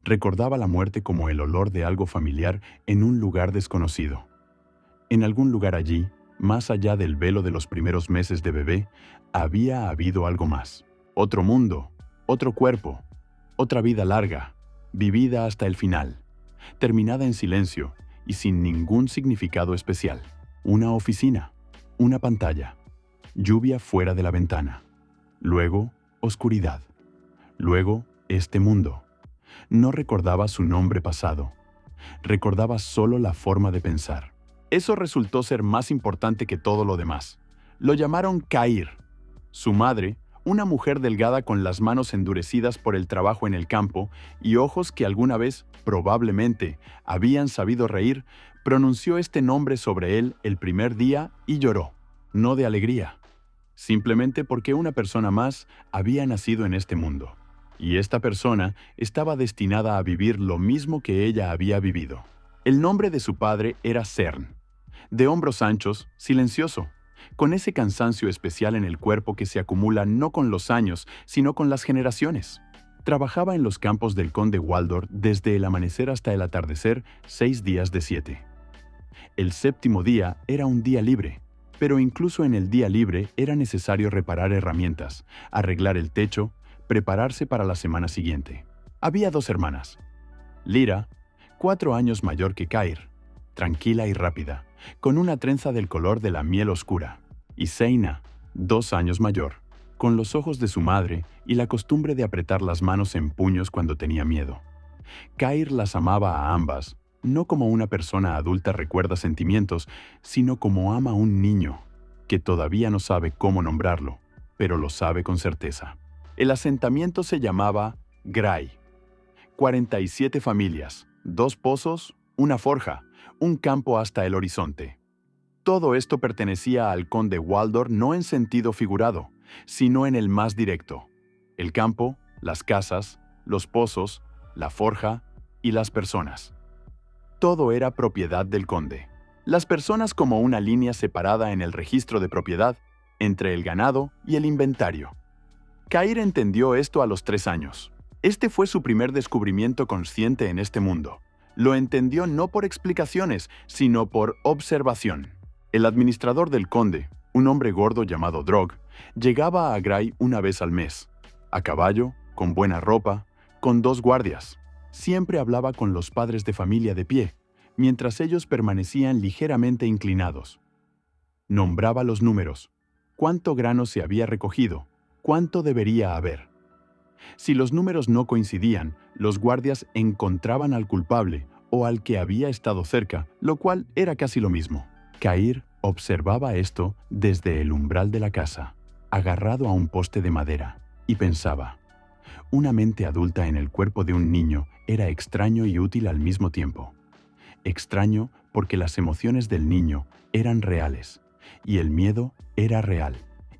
Recordaba la muerte como el olor de algo familiar en un lugar desconocido. En algún lugar allí, más allá del velo de los primeros meses de bebé, había habido algo más. Otro mundo, otro cuerpo, otra vida larga, vivida hasta el final, terminada en silencio y sin ningún significado especial. Una oficina, una pantalla, lluvia fuera de la ventana. Luego, oscuridad. Luego, este mundo. No recordaba su nombre pasado. Recordaba solo la forma de pensar. Eso resultó ser más importante que todo lo demás. Lo llamaron Cair. Su madre, una mujer delgada con las manos endurecidas por el trabajo en el campo y ojos que alguna vez, probablemente, habían sabido reír, pronunció este nombre sobre él el primer día y lloró. No de alegría, simplemente porque una persona más había nacido en este mundo. Y esta persona estaba destinada a vivir lo mismo que ella había vivido. El nombre de su padre era Cern, de hombros anchos, silencioso, con ese cansancio especial en el cuerpo que se acumula no con los años, sino con las generaciones. Trabajaba en los campos del conde Waldor desde el amanecer hasta el atardecer, 6 días de 7. El séptimo día era un día libre, pero incluso en el día libre era necesario reparar herramientas, arreglar el techo, prepararse para la semana siguiente. Había 2 hermanas. Lyra, 4 años mayor que Cair, tranquila y rápida, con una trenza del color de la miel oscura, y Zeina, 2 años mayor, con los ojos de su madre y la costumbre de apretar las manos en puños cuando tenía miedo. Cair las amaba a ambas, no como una persona adulta recuerda sentimientos, sino como ama a un niño, que todavía no sabe cómo nombrarlo, pero lo sabe con certeza. El asentamiento se llamaba Gray. 47 familias, 2 pozos, una forja, un campo hasta el horizonte. Todo esto pertenecía al conde Waldor no en sentido figurado, sino en el más directo. El campo, las casas, los pozos, la forja y las personas. Todo era propiedad del conde. Las personas como una línea separada en el registro de propiedad entre el ganado y el inventario. Cair entendió esto a los 3 años. Este fue su primer descubrimiento consciente en este mundo. Lo entendió no por explicaciones, sino por observación. El administrador del conde, un hombre gordo llamado Drog, llegaba a Gray una vez al mes, a caballo, con buena ropa, con 2 guardias. Siempre hablaba con los padres de familia de pie, mientras ellos permanecían ligeramente inclinados. Nombraba los números, cuánto grano se había recogido, cuánto debería haber. Si los números no coincidían, los guardias encontraban al culpable o al que había estado cerca, lo cual era casi lo mismo. Cair observaba esto desde el umbral de la casa, agarrado a un poste de madera, y pensaba, una mente adulta en el cuerpo de un niño era extraño y útil al mismo tiempo. Extraño porque las emociones del niño eran reales, y el miedo era real,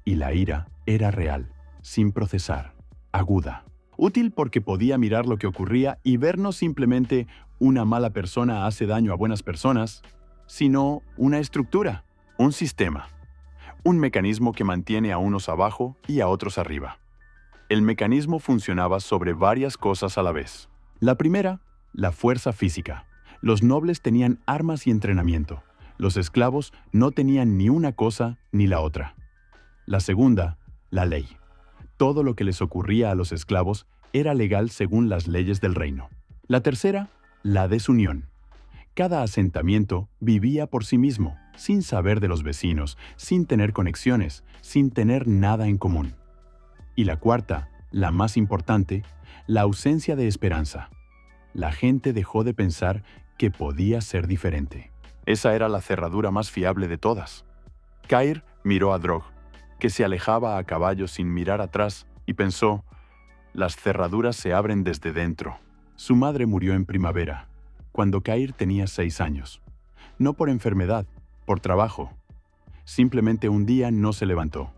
y la ira era real, sin procesar, aguda. Útil porque podía mirar lo que ocurría y ver no simplemente una mala persona hace daño a buenas personas, sino una estructura, un sistema, un mecanismo que mantiene a unos abajo y a otros arriba. El mecanismo funcionaba sobre varias cosas a la vez. La primera, la fuerza física. Los nobles tenían armas y entrenamiento. Los esclavos no tenían ni una cosa ni la otra. La segunda, la ley. Todo lo que les ocurría a los esclavos era legal según las leyes del reino. La tercera, la desunión. Cada asentamiento vivía por sí mismo, sin saber de los vecinos, sin tener conexiones, sin tener nada en común. Y la cuarta, la más importante, la ausencia de esperanza. La gente dejó de pensar que podía ser diferente. Esa era la cerradura más fiable de todas. Cair miró a Drog, que se alejaba a caballo sin mirar atrás, y pensó, las cerraduras se abren desde dentro. Su madre murió en primavera, cuando Cair tenía 6 años. No por enfermedad, por trabajo. Simplemente un día no se levantó.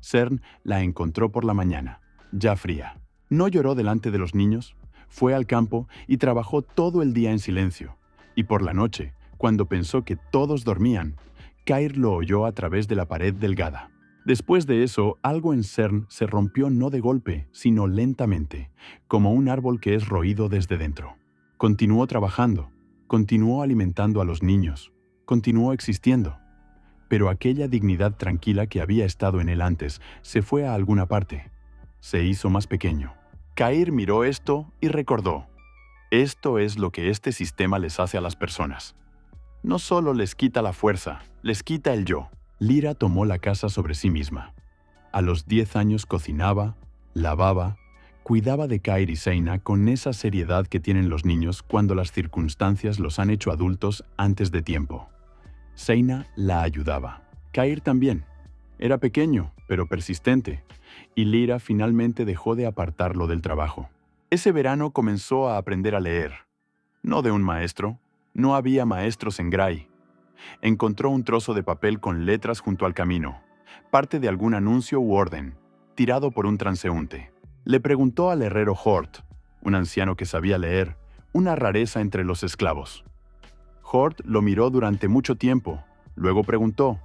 Cern la encontró por la mañana, ya fría. No lloró delante de los niños, fue al campo y trabajó todo el día en silencio. Y por la noche, cuando pensó que todos dormían, Cair lo oyó a través de la pared delgada. Después de eso, algo en CERN se rompió no de golpe, sino lentamente, como un árbol que es roído desde dentro. Continuó trabajando, continuó alimentando a los niños, continuó existiendo. Pero aquella dignidad tranquila que había estado en él antes se fue a alguna parte. Se hizo más pequeño. Cair miró esto y recordó. Esto es lo que este sistema les hace a las personas. No solo les quita la fuerza, les quita el yo. Lyra tomó la casa sobre sí misma. A los 10 años cocinaba, lavaba, cuidaba de Cair y Seina con esa seriedad que tienen los niños cuando las circunstancias los han hecho adultos antes de tiempo. Seina la ayudaba. Cair también. Era pequeño, pero persistente, y Lyra finalmente dejó de apartarlo del trabajo. Ese verano comenzó a aprender a leer. No de un maestro. No había maestros en Gray. Encontró un trozo de papel con letras junto al camino, parte de algún anuncio u orden, tirado por un transeúnte. Le preguntó al herrero Hort, un anciano que sabía leer, una rareza entre los esclavos. Hort lo miró durante mucho tiempo, luego preguntó,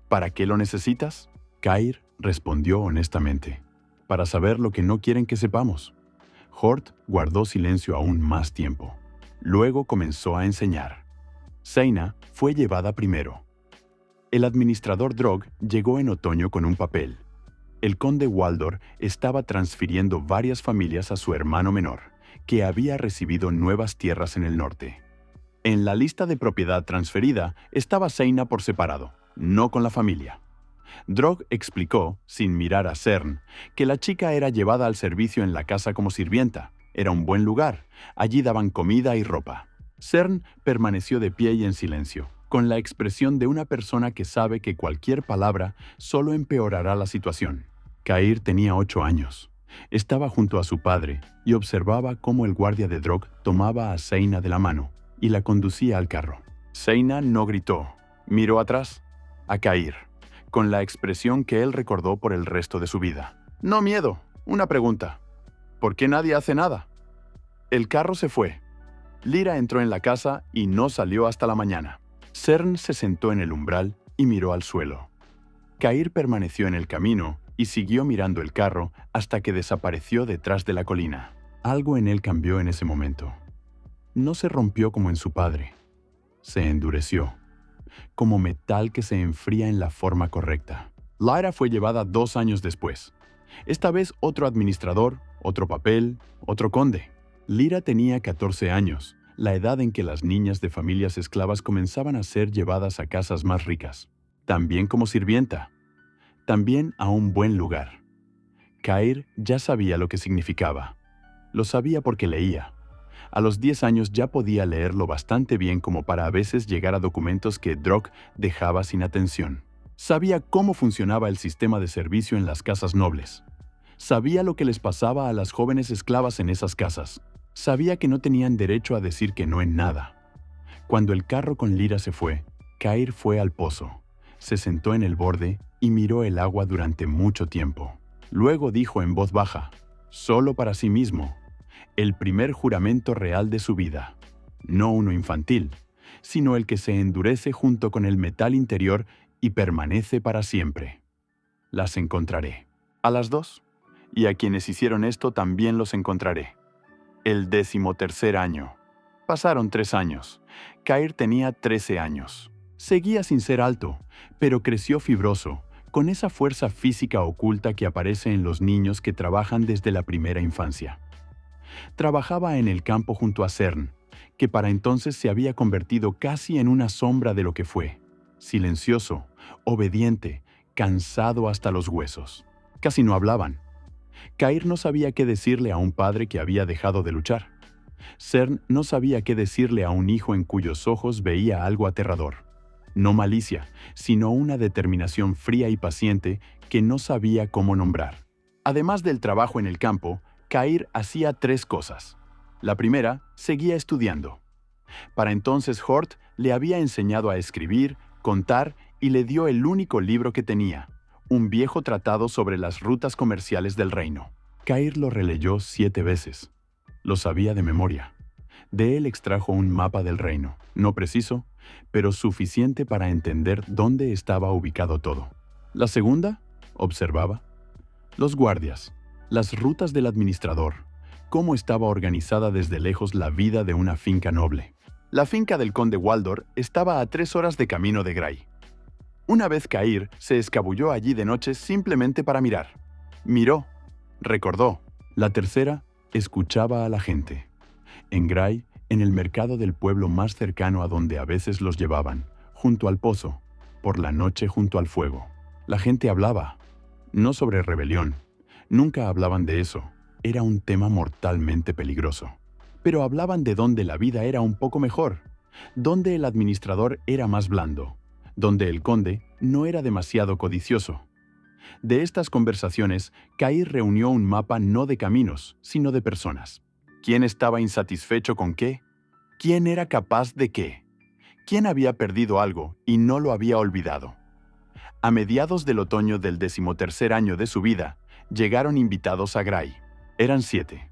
¿para qué lo necesitas? Cair respondió honestamente, para saber lo que no quieren que sepamos. Hort guardó silencio aún más tiempo. Luego comenzó a enseñar. Seina fue llevada primero. El administrador Drog llegó en otoño con un papel. El conde Waldor estaba transfiriendo varias familias a su hermano menor, que había recibido nuevas tierras en el norte. En la lista de propiedad transferida estaba Seina por separado, no con la familia. Drog explicó, sin mirar a CERN, que la chica era llevada al servicio en la casa como sirvienta. Era un buen lugar, allí daban comida y ropa. CERN permaneció de pie y en silencio, con la expresión de una persona que sabe que cualquier palabra solo empeorará la situación. Cair tenía 8 años. Estaba junto a su padre y observaba cómo el guardia de Drog tomaba a Seina de la mano y la conducía al carro. Seina no gritó. Miró atrás, a Cair, con la expresión que él recordó por el resto de su vida. No miedo, una pregunta. ¿Por qué nadie hace nada? El carro se fue. Lyra entró en la casa y no salió hasta la mañana. CERN se sentó en el umbral y miró al suelo. Cair permaneció en el camino y siguió mirando el carro hasta que desapareció detrás de la colina. Algo en él cambió en ese momento. No se rompió como en su padre. Se endureció, como metal que se enfría en la forma correcta. Lyra fue llevada 2 años después. Esta vez otro administrador, otro papel, otro conde. Lyra tenía 14 años, la edad en que las niñas de familias esclavas comenzaban a ser llevadas a casas más ricas. También como sirvienta. También a un buen lugar. Cair ya sabía lo que significaba. Lo sabía porque leía. A los 10 años ya podía leerlo bastante bien como para a veces llegar a documentos que Drog dejaba sin atención. Sabía cómo funcionaba el sistema de servicio en las casas nobles. Sabía lo que les pasaba a las jóvenes esclavas en esas casas. Sabía que no tenían derecho a decir que no en nada. Cuando el carro con Lyra se fue, Cair fue al pozo, se sentó en el borde y miró el agua durante mucho tiempo. Luego dijo en voz baja, solo para sí mismo, el primer juramento real de su vida, no uno infantil, sino el que se endurece junto con el metal interior y permanece para siempre. Las encontraré. A las 2. Y a quienes hicieron esto también los encontraré. El 13º año. Pasaron 3 años. Cair tenía 13 años. Seguía sin ser alto, pero creció fibroso, con esa fuerza física oculta que aparece en los niños que trabajan desde la primera infancia. Trabajaba en el campo junto a CERN, que para entonces se había convertido casi en una sombra de lo que fue. Silencioso, obediente, cansado hasta los huesos. Casi no hablaban. Cair no sabía qué decirle a un padre que había dejado de luchar. CERN no sabía qué decirle a un hijo en cuyos ojos veía algo aterrador. No malicia, sino una determinación fría y paciente que no sabía cómo nombrar. Además del trabajo en el campo, Cair hacía 3 cosas. La primera, seguía estudiando. Para entonces Hort le había enseñado a escribir, contar y le dio el único libro que tenía, un viejo tratado sobre las rutas comerciales del reino. Cair lo releyó 7 veces. Lo sabía de memoria. De él extrajo un mapa del reino, no preciso, pero suficiente para entender dónde estaba ubicado todo. La segunda, Observaba los guardias, las rutas del administrador, cómo estaba organizada desde lejos la vida de una finca noble. La finca del conde Waldor estaba a 3 horas de camino de Gray. Una vez Cair se escabulló allí de noche simplemente para mirar. Miró, recordó. La tercera, escuchaba a la gente. En Gray, en el mercado del pueblo más cercano a donde a veces los llevaban, junto al pozo, por la noche junto al fuego. La gente hablaba, no sobre rebelión. Nunca hablaban de eso. Era un tema mortalmente peligroso. Pero hablaban de dónde la vida era un poco mejor, donde el administrador era más blando, donde el conde no era demasiado codicioso. De estas conversaciones, Cair reunió un mapa no de caminos, sino de personas. ¿Quién estaba insatisfecho con qué? ¿Quién era capaz de qué? ¿Quién había perdido algo y no lo había olvidado? A mediados del otoño del 13º año de su vida, llegaron invitados a Gray. Eran 7.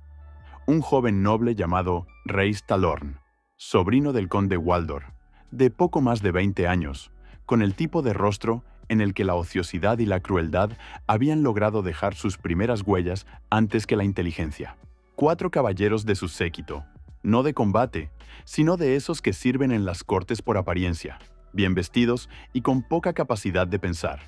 Un joven noble llamado Reis Talorn, sobrino del conde Waldor, de poco más de 20 años, con el tipo de rostro en el que la ociosidad y la crueldad habían logrado dejar sus primeras huellas antes que la inteligencia. 4 caballeros de su séquito, no de combate, sino de esos que sirven en las cortes por apariencia, bien vestidos y con poca capacidad de pensar,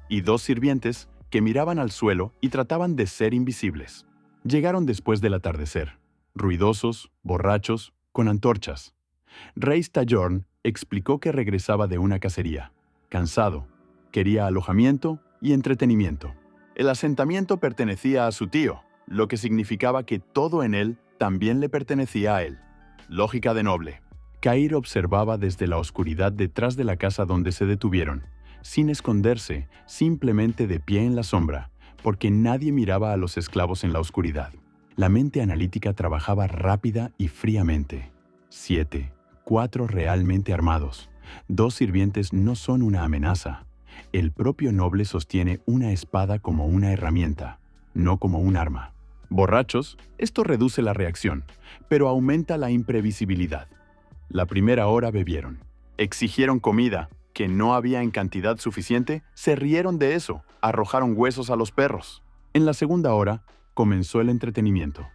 y 2 sirvientes que miraban al suelo y trataban de ser invisibles. Llegaron después del atardecer, ruidosos, borrachos, con antorchas. Reis Talorn explicó que regresaba de una cacería, cansado, quería alojamiento y entretenimiento. El asentamiento pertenecía a su tío, lo que significaba que todo en él también le pertenecía a él. Lógica de noble. Cair observaba desde la oscuridad detrás de la casa donde se detuvieron, sin esconderse, simplemente de pie en la sombra, porque nadie miraba a los esclavos en la oscuridad. La mente analítica trabajaba rápida y fríamente. 7, 4 realmente armados. 2 sirvientes no son una amenaza. El propio noble sostiene una espada como una herramienta, no como un arma. Borrachos, esto reduce la reacción, pero aumenta la imprevisibilidad. La primera hora bebieron. Exigieron comida, que no había en cantidad suficiente, se rieron de eso, arrojaron huesos a los perros. En la segunda hora, comenzó el entretenimiento.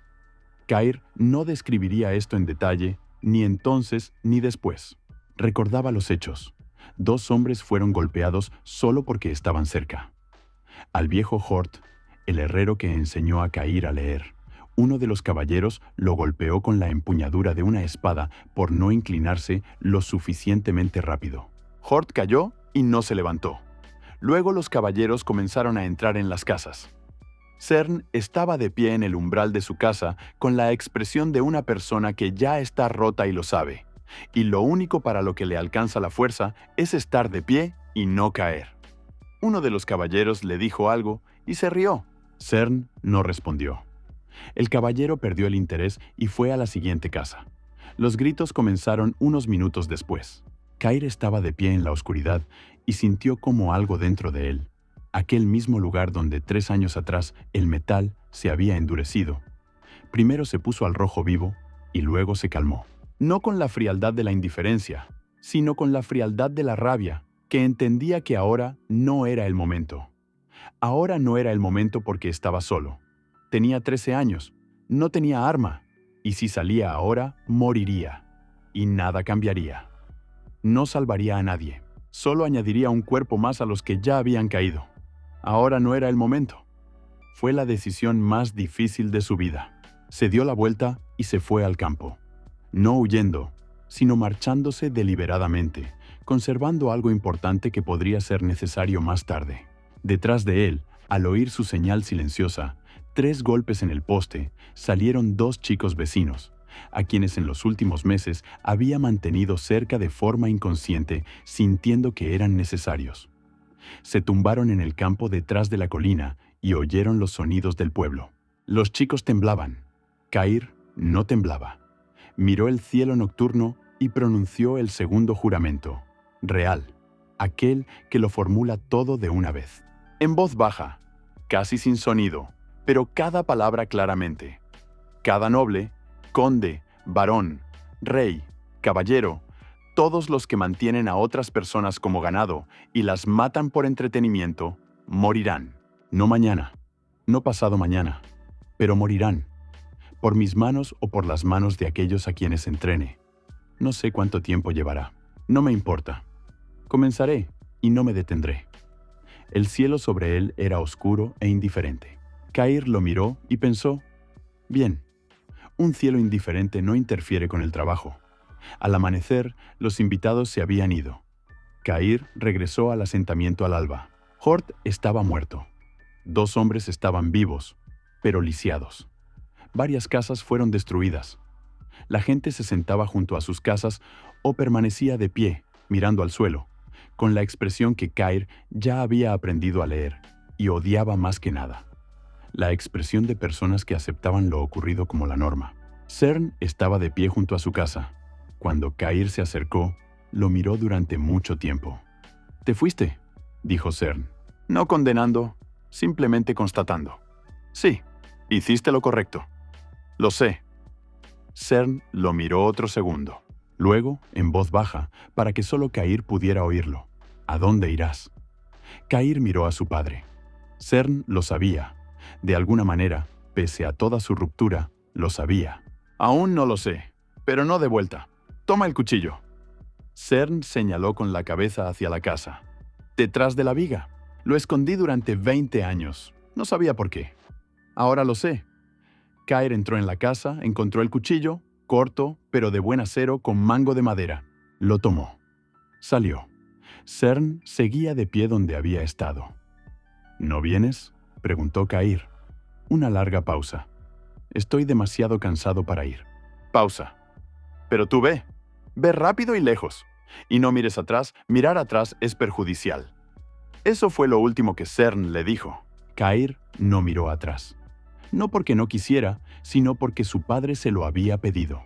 Cair no describiría esto en detalle, ni entonces ni después. Recordaba los hechos. 2 hombres fueron golpeados solo porque estaban cerca. Al viejo Hort, el herrero que enseñó a Cair a leer, uno de los caballeros lo golpeó con la empuñadura de una espada por no inclinarse lo suficientemente rápido. Hort cayó y no se levantó. Luego los caballeros comenzaron a entrar en las casas. Cern estaba de pie en el umbral de su casa con la expresión de una persona que ya está rota y lo sabe, y lo único para lo que le alcanza la fuerza es estar de pie y no caer. Uno de los caballeros le dijo algo y se rió. Cern no respondió. El caballero perdió el interés y fue a la siguiente casa. Los gritos comenzaron unos minutos después. Cair estaba de pie en la oscuridad y sintió como algo dentro de él, aquel mismo lugar donde 3 años atrás el metal se había endurecido. Primero se puso al rojo vivo y luego se calmó. No con la frialdad de la indiferencia, sino con la frialdad de la rabia, que entendía que ahora no era el momento. Ahora no era el momento porque estaba solo. Tenía 13 años, no tenía arma, y si salía ahora, moriría, y nada cambiaría. No salvaría a nadie, solo añadiría un cuerpo más a los que ya habían caído. Ahora no era el momento. Fue la decisión más difícil de su vida. Se dio la vuelta y se fue al campo. No huyendo, sino marchándose deliberadamente, conservando algo importante que podría ser necesario más tarde. Detrás de él, al oír su señal silenciosa, 3 golpes en el poste, salieron 2 chicos vecinos, a quienes en los últimos meses había mantenido cerca de forma inconsciente, sintiendo que eran necesarios. Se tumbaron en el campo detrás de la colina y oyeron los sonidos del pueblo. Los chicos temblaban. Cair no temblaba. Miró el cielo nocturno y pronunció el segundo juramento, real, aquel que lo formula todo de una vez. En voz baja, casi sin sonido, pero cada palabra claramente. Cada noble, conde, varón, rey, caballero, todos los que mantienen a otras personas como ganado y las matan por entretenimiento, morirán. No mañana, no pasado mañana, pero morirán, por mis manos o por las manos de aquellos a quienes entrene. No sé cuánto tiempo llevará. No me importa. Comenzaré y no me detendré. El cielo sobre él era oscuro e indiferente. Cair lo miró y pensó, bien, un cielo indiferente no interfiere con el trabajo. Al amanecer, los invitados se habían ido. Cair regresó al asentamiento al alba. Hort estaba muerto. 2 hombres estaban vivos, pero lisiados. Varias casas fueron destruidas. La gente se sentaba junto a sus casas o permanecía de pie, mirando al suelo, con la expresión que Cair ya había aprendido a leer y odiaba más que nada. La expresión de personas que aceptaban lo ocurrido como la norma. Cern estaba de pie junto a su casa. Cuando Cair se acercó, lo miró durante mucho tiempo. «¿Te fuiste?», dijo Cern. «No condenando, simplemente constatando». «Sí, hiciste lo correcto». «Lo sé». Cern lo miró otro segundo. Luego, en voz baja, para que solo Cair pudiera oírlo. «¿A dónde irás?». Cair miró a su padre. Cern lo sabía. De alguna manera, pese a toda su ruptura, lo sabía. «Aún no lo sé, pero no de vuelta. Toma el cuchillo». Cern señaló con la cabeza hacia la casa. «Detrás de la viga. Lo escondí durante 20 años. No sabía por qué. Ahora lo sé». Cair entró en la casa, encontró el cuchillo, corto, pero de buen acero con mango de madera. Lo tomó. Salió. Cern seguía de pie donde había estado. «¿No vienes?», preguntó Cair. Una larga pausa. «Estoy demasiado cansado para ir». Pausa. «Pero tú ve. Ve rápido y lejos. Y no mires atrás. Mirar atrás es perjudicial». Eso fue lo último que Cern le dijo. Cair no miró atrás. No porque no quisiera, sino porque su padre se lo había pedido.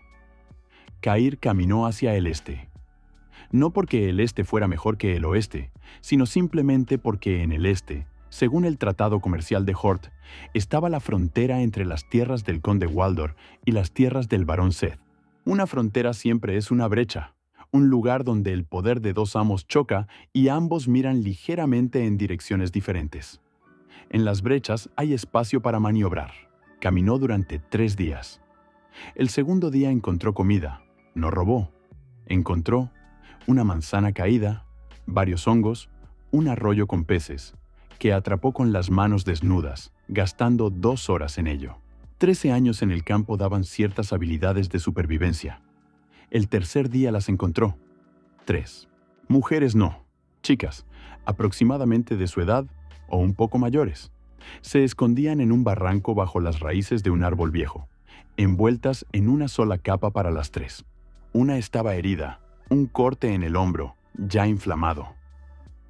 Cair caminó hacia el este. No porque el este fuera mejor que el oeste, sino simplemente porque en el este, según el Tratado Comercial de Hort, estaba la frontera entre las tierras del conde Waldor y las tierras del barón Seth. Una frontera siempre es una brecha, un lugar donde el poder de 2 amos choca y ambos miran ligeramente en direcciones diferentes. En las brechas hay espacio para maniobrar. Caminó durante 3 días. El segundo día encontró comida, no robó. Encontró una manzana caída, varios hongos, un arroyo con peces, que atrapó con las manos desnudas, gastando 2 horas en ello. 13 años en el campo daban ciertas habilidades de supervivencia. El tercer día las encontró. 3. Mujeres no, chicas, aproximadamente de su edad o un poco mayores. Se escondían en un barranco bajo las raíces de un árbol viejo, envueltas en una sola capa para las 3. Una estaba herida, un corte en el hombro, ya inflamado.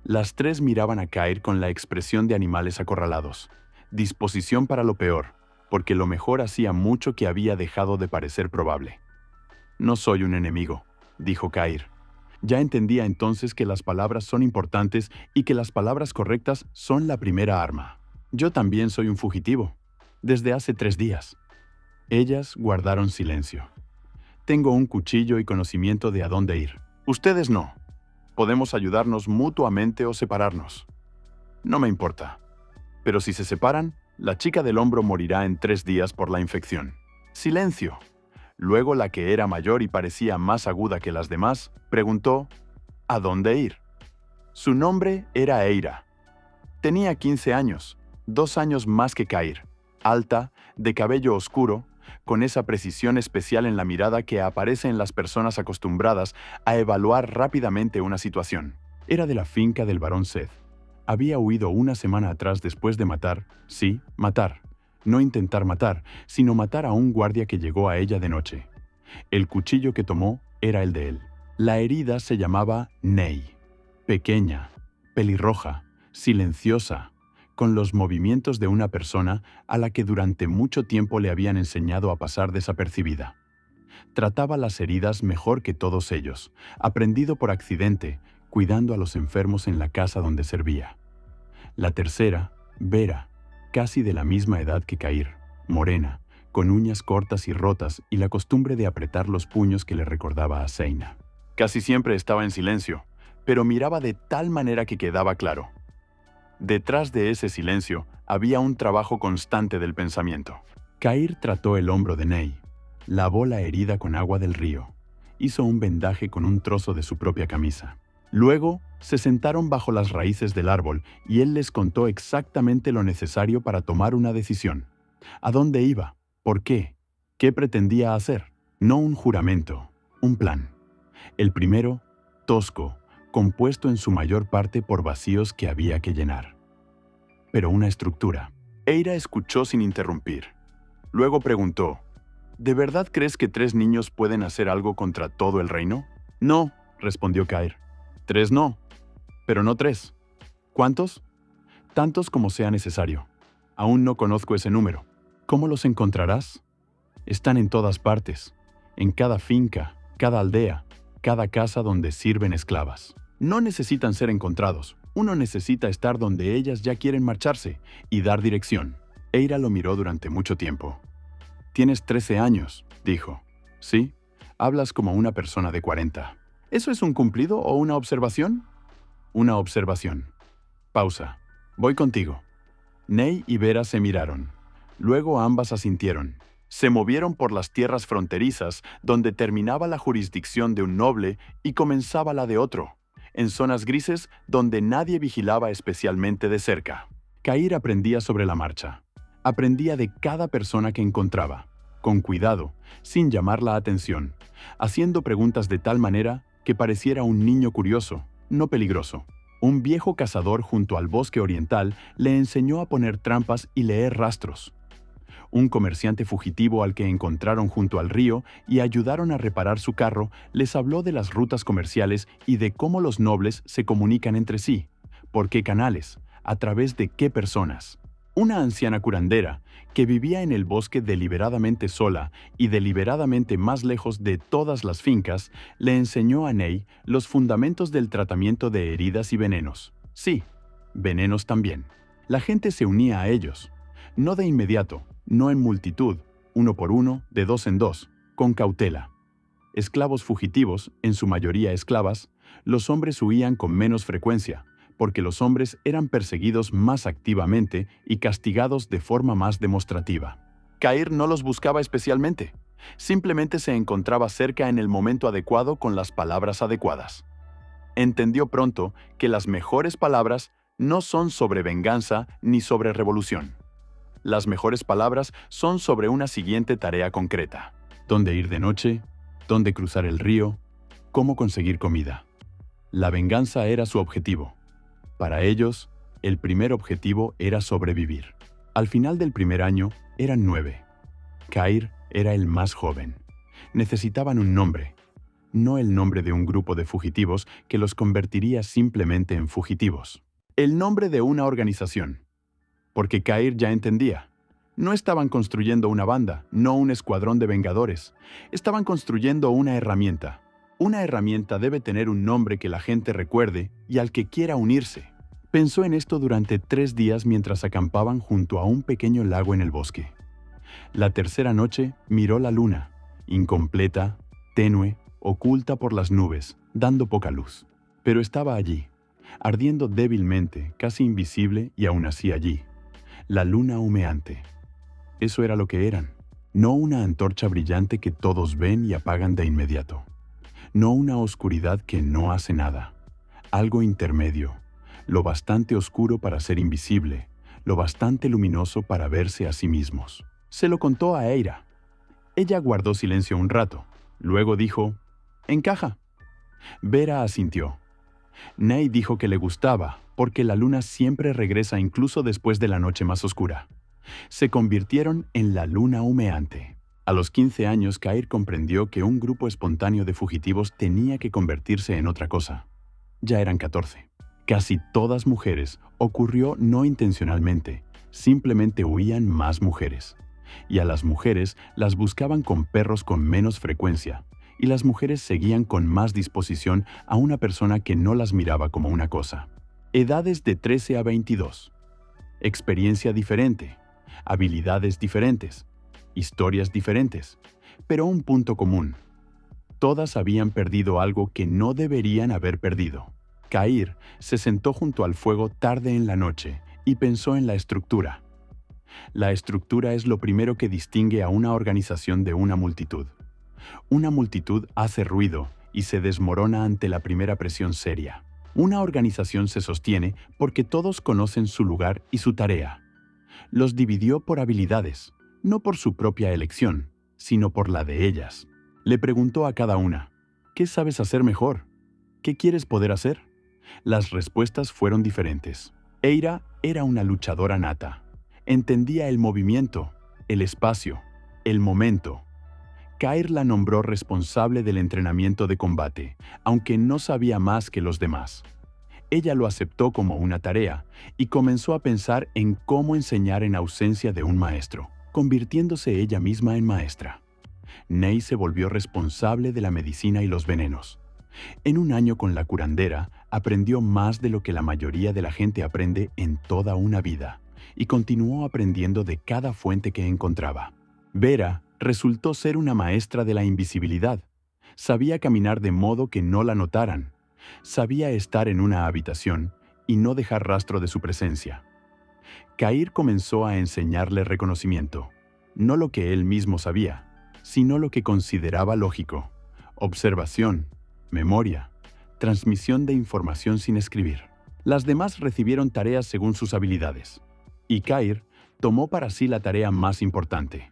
Las 3 miraban a Cair con la expresión de animales acorralados, disposición para lo peor, porque lo mejor hacía mucho que había dejado de parecer probable. «No soy un enemigo», dijo Cair. Ya entendía entonces que las palabras son importantes y que las palabras correctas son la primera arma. «Yo también soy un fugitivo, desde hace 3 días». Ellas guardaron silencio. «Tengo un cuchillo y conocimiento de a dónde ir. Ustedes no. Podemos ayudarnos mutuamente o separarnos. No me importa. Pero si se separan, la chica del hombro morirá en 3 días por la infección». Silencio. Luego la que era mayor y parecía más aguda que las demás, preguntó, «¿A dónde ir?». Su nombre era Eira. Tenía 15 años, 2 años más que Cair, alta, de cabello oscuro, con esa precisión especial en la mirada que aparece en las personas acostumbradas a evaluar rápidamente una situación. Era de la finca del barón Seth. Había huido una semana atrás después de matar, sí, matar, no intentar matar, sino matar a un guardia que llegó a ella de noche. El cuchillo que tomó era el de él. La herida se llamaba Ney. Pequeña, pelirroja, silenciosa, con los movimientos de una persona a la que durante mucho tiempo le habían enseñado a pasar desapercibida. Trataba las heridas mejor que todos ellos, aprendido por accidente, cuidando a los enfermos en la casa donde servía. La tercera, Vera, casi de la misma edad que Cair, morena, con uñas cortas y rotas y la costumbre de apretar los puños que le recordaba a Seina. Casi siempre estaba en silencio, pero miraba de tal manera que quedaba claro. Detrás de ese silencio había un trabajo constante del pensamiento. Cair trató el hombro de Ney, lavó la herida con agua del río, hizo un vendaje con un trozo de su propia camisa. Luego, se sentaron bajo las raíces del árbol y él les contó exactamente lo necesario para tomar una decisión. ¿A dónde iba? ¿Por qué? ¿Qué pretendía hacer? No un juramento, un plan. El primero, tosco, compuesto en su mayor parte por vacíos que había que llenar. Pero una estructura. Eira escuchó sin interrumpir. Luego preguntó, ¿de verdad crees que 3 niños pueden hacer algo contra todo el reino? No, respondió Cair. 3 no, pero no 3. ¿Cuántos? Tantos como sea necesario. Aún no conozco ese número. ¿Cómo los encontrarás? Están en todas partes, en cada finca, cada aldea, cada casa donde sirven esclavas. No necesitan ser encontrados. Uno necesita estar donde ellas ya quieren marcharse y dar dirección. Eira lo miró durante mucho tiempo. «Tienes 13 años», dijo. «Sí, hablas como una persona de 40. ¿Eso es un cumplido o una observación?» «Una observación». Pausa. «Voy contigo». Ney y Vera se miraron. Luego ambas asintieron. Se movieron por las tierras fronterizas donde terminaba la jurisdicción de un noble y comenzaba la de otro, en zonas grises donde nadie vigilaba especialmente de cerca. Cair aprendía sobre la marcha. Aprendía de cada persona que encontraba, con cuidado, sin llamar la atención, haciendo preguntas de tal manera que pareciera un niño curioso, no peligroso. Un viejo cazador junto al bosque oriental le enseñó a poner trampas y leer rastros. Un comerciante fugitivo al que encontraron junto al río y ayudaron a reparar su carro les habló de las rutas comerciales y de cómo los nobles se comunican entre sí, por qué canales, a través de qué personas. Una anciana curandera, que vivía en el bosque deliberadamente sola y deliberadamente más lejos de todas las fincas, le enseñó a Ney los fundamentos del tratamiento de heridas y venenos. Sí, venenos también. La gente se unía a ellos, no de inmediato, no en multitud, 1 por 1, de 2 en 2, con cautela. Esclavos fugitivos, en su mayoría esclavas, los hombres huían con menos frecuencia, porque los hombres eran perseguidos más activamente y castigados de forma más demostrativa. Cair no los buscaba especialmente, simplemente se encontraba cerca en el momento adecuado con las palabras adecuadas. Entendió pronto que las mejores palabras no son sobre venganza ni sobre revolución. Las mejores palabras son sobre una siguiente tarea concreta. ¿Dónde ir de noche? ¿Dónde cruzar el río? ¿Cómo conseguir comida? La venganza era su objetivo. Para ellos, el primer objetivo era sobrevivir. Al final del primer año, eran 9. Cair era el más joven. Necesitaban un nombre, no el nombre de un grupo de fugitivos que los convertiría simplemente en fugitivos. El nombre de una organización. Porque Cair ya entendía. No estaban construyendo una banda, no un escuadrón de vengadores. Estaban construyendo una herramienta. Una herramienta debe tener un nombre que la gente recuerde y al que quiera unirse. Pensó en esto durante 3 días mientras acampaban junto a un pequeño lago en el bosque. La tercera noche miró la luna, incompleta, tenue, oculta por las nubes, dando poca luz. Pero estaba allí, ardiendo débilmente, casi invisible y aún así allí. La luna humeante. Eso era lo que eran. No una antorcha brillante que todos ven y apagan de inmediato. No una oscuridad que no hace nada. Algo intermedio, lo bastante oscuro para ser invisible, lo bastante luminoso para verse a sí mismos. Se lo contó a Eira. Ella guardó silencio un rato. Luego dijo, «Encaja». Vera asintió. Ney dijo que le gustaba, porque la luna siempre regresa incluso después de la noche más oscura. Se convirtieron en la luna humeante. A los 15 años, Cair comprendió que un grupo espontáneo de fugitivos tenía que convertirse en otra cosa. Ya eran 14. Casi todas mujeres. Ocurrió no intencionalmente. Simplemente huían más mujeres. Y a las mujeres las buscaban con perros con menos frecuencia. Y las mujeres seguían con más disposición a una persona que no las miraba como una cosa. Edades de 13 a 22. Experiencia diferente. Habilidades diferentes. Historias diferentes. Pero un punto común. Todas habían perdido algo que no deberían haber perdido. Cair se sentó junto al fuego tarde en la noche y pensó en la estructura. La estructura es lo primero que distingue a una organización de una multitud. Una multitud hace ruido y se desmorona ante la primera presión seria. Una organización se sostiene porque todos conocen su lugar y su tarea. Los dividió por habilidades, no por su propia elección, sino por la de ellas. Le preguntó a cada una, ¿qué sabes hacer mejor? ¿Qué quieres poder hacer? Las respuestas fueron diferentes. Eira era una luchadora nata. Entendía el movimiento, el espacio, el momento. Cair la nombró responsable del entrenamiento de combate, aunque no sabía más que los demás. Ella lo aceptó como una tarea y comenzó a pensar en cómo enseñar en ausencia de un maestro, convirtiéndose ella misma en maestra. Ney se volvió responsable de la medicina y los venenos. En un año con la curandera, aprendió más de lo que la mayoría de la gente aprende en toda una vida, y continuó aprendiendo de cada fuente que encontraba. Vera resultó ser una maestra de la invisibilidad. Sabía caminar de modo que no la notaran. Sabía estar en una habitación y no dejar rastro de su presencia. Cair comenzó a enseñarle reconocimiento, no lo que él mismo sabía, sino lo que consideraba lógico: observación, memoria, transmisión de información sin escribir. Las demás recibieron tareas según sus habilidades, y Cair tomó para sí la tarea más importante: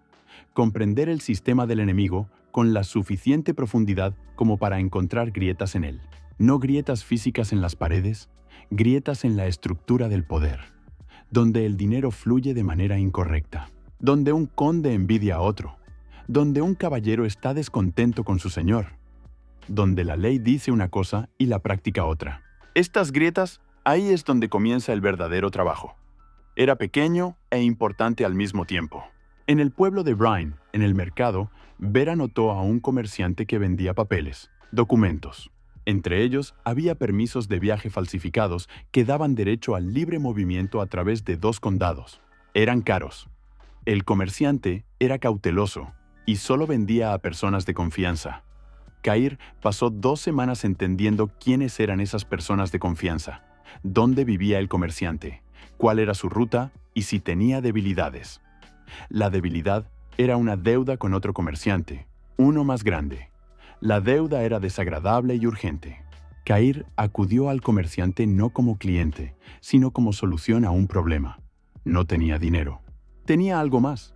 comprender el sistema del enemigo con la suficiente profundidad como para encontrar grietas en él. No grietas físicas en las paredes, grietas en la estructura del poder, donde el dinero fluye de manera incorrecta, donde un conde envidia a otro, donde un caballero está descontento con su señor, donde la ley dice una cosa y la práctica otra. Estas grietas, ahí es donde comienza el verdadero trabajo. Era pequeño e importante al mismo tiempo. En el pueblo de Bryn, en el mercado, Vera notó a un comerciante que vendía papeles, documentos. Entre ellos había permisos de viaje falsificados que daban derecho al libre movimiento a través de 2 condados. Eran caros. El comerciante era cauteloso y solo vendía a personas de confianza. Cair pasó 2 semanas entendiendo quiénes eran esas personas de confianza, dónde vivía el comerciante, cuál era su ruta y si tenía debilidades. La debilidad era una deuda con otro comerciante, uno más grande. La deuda era desagradable y urgente. Cair acudió al comerciante no como cliente, sino como solución a un problema. No tenía dinero. Tenía algo más: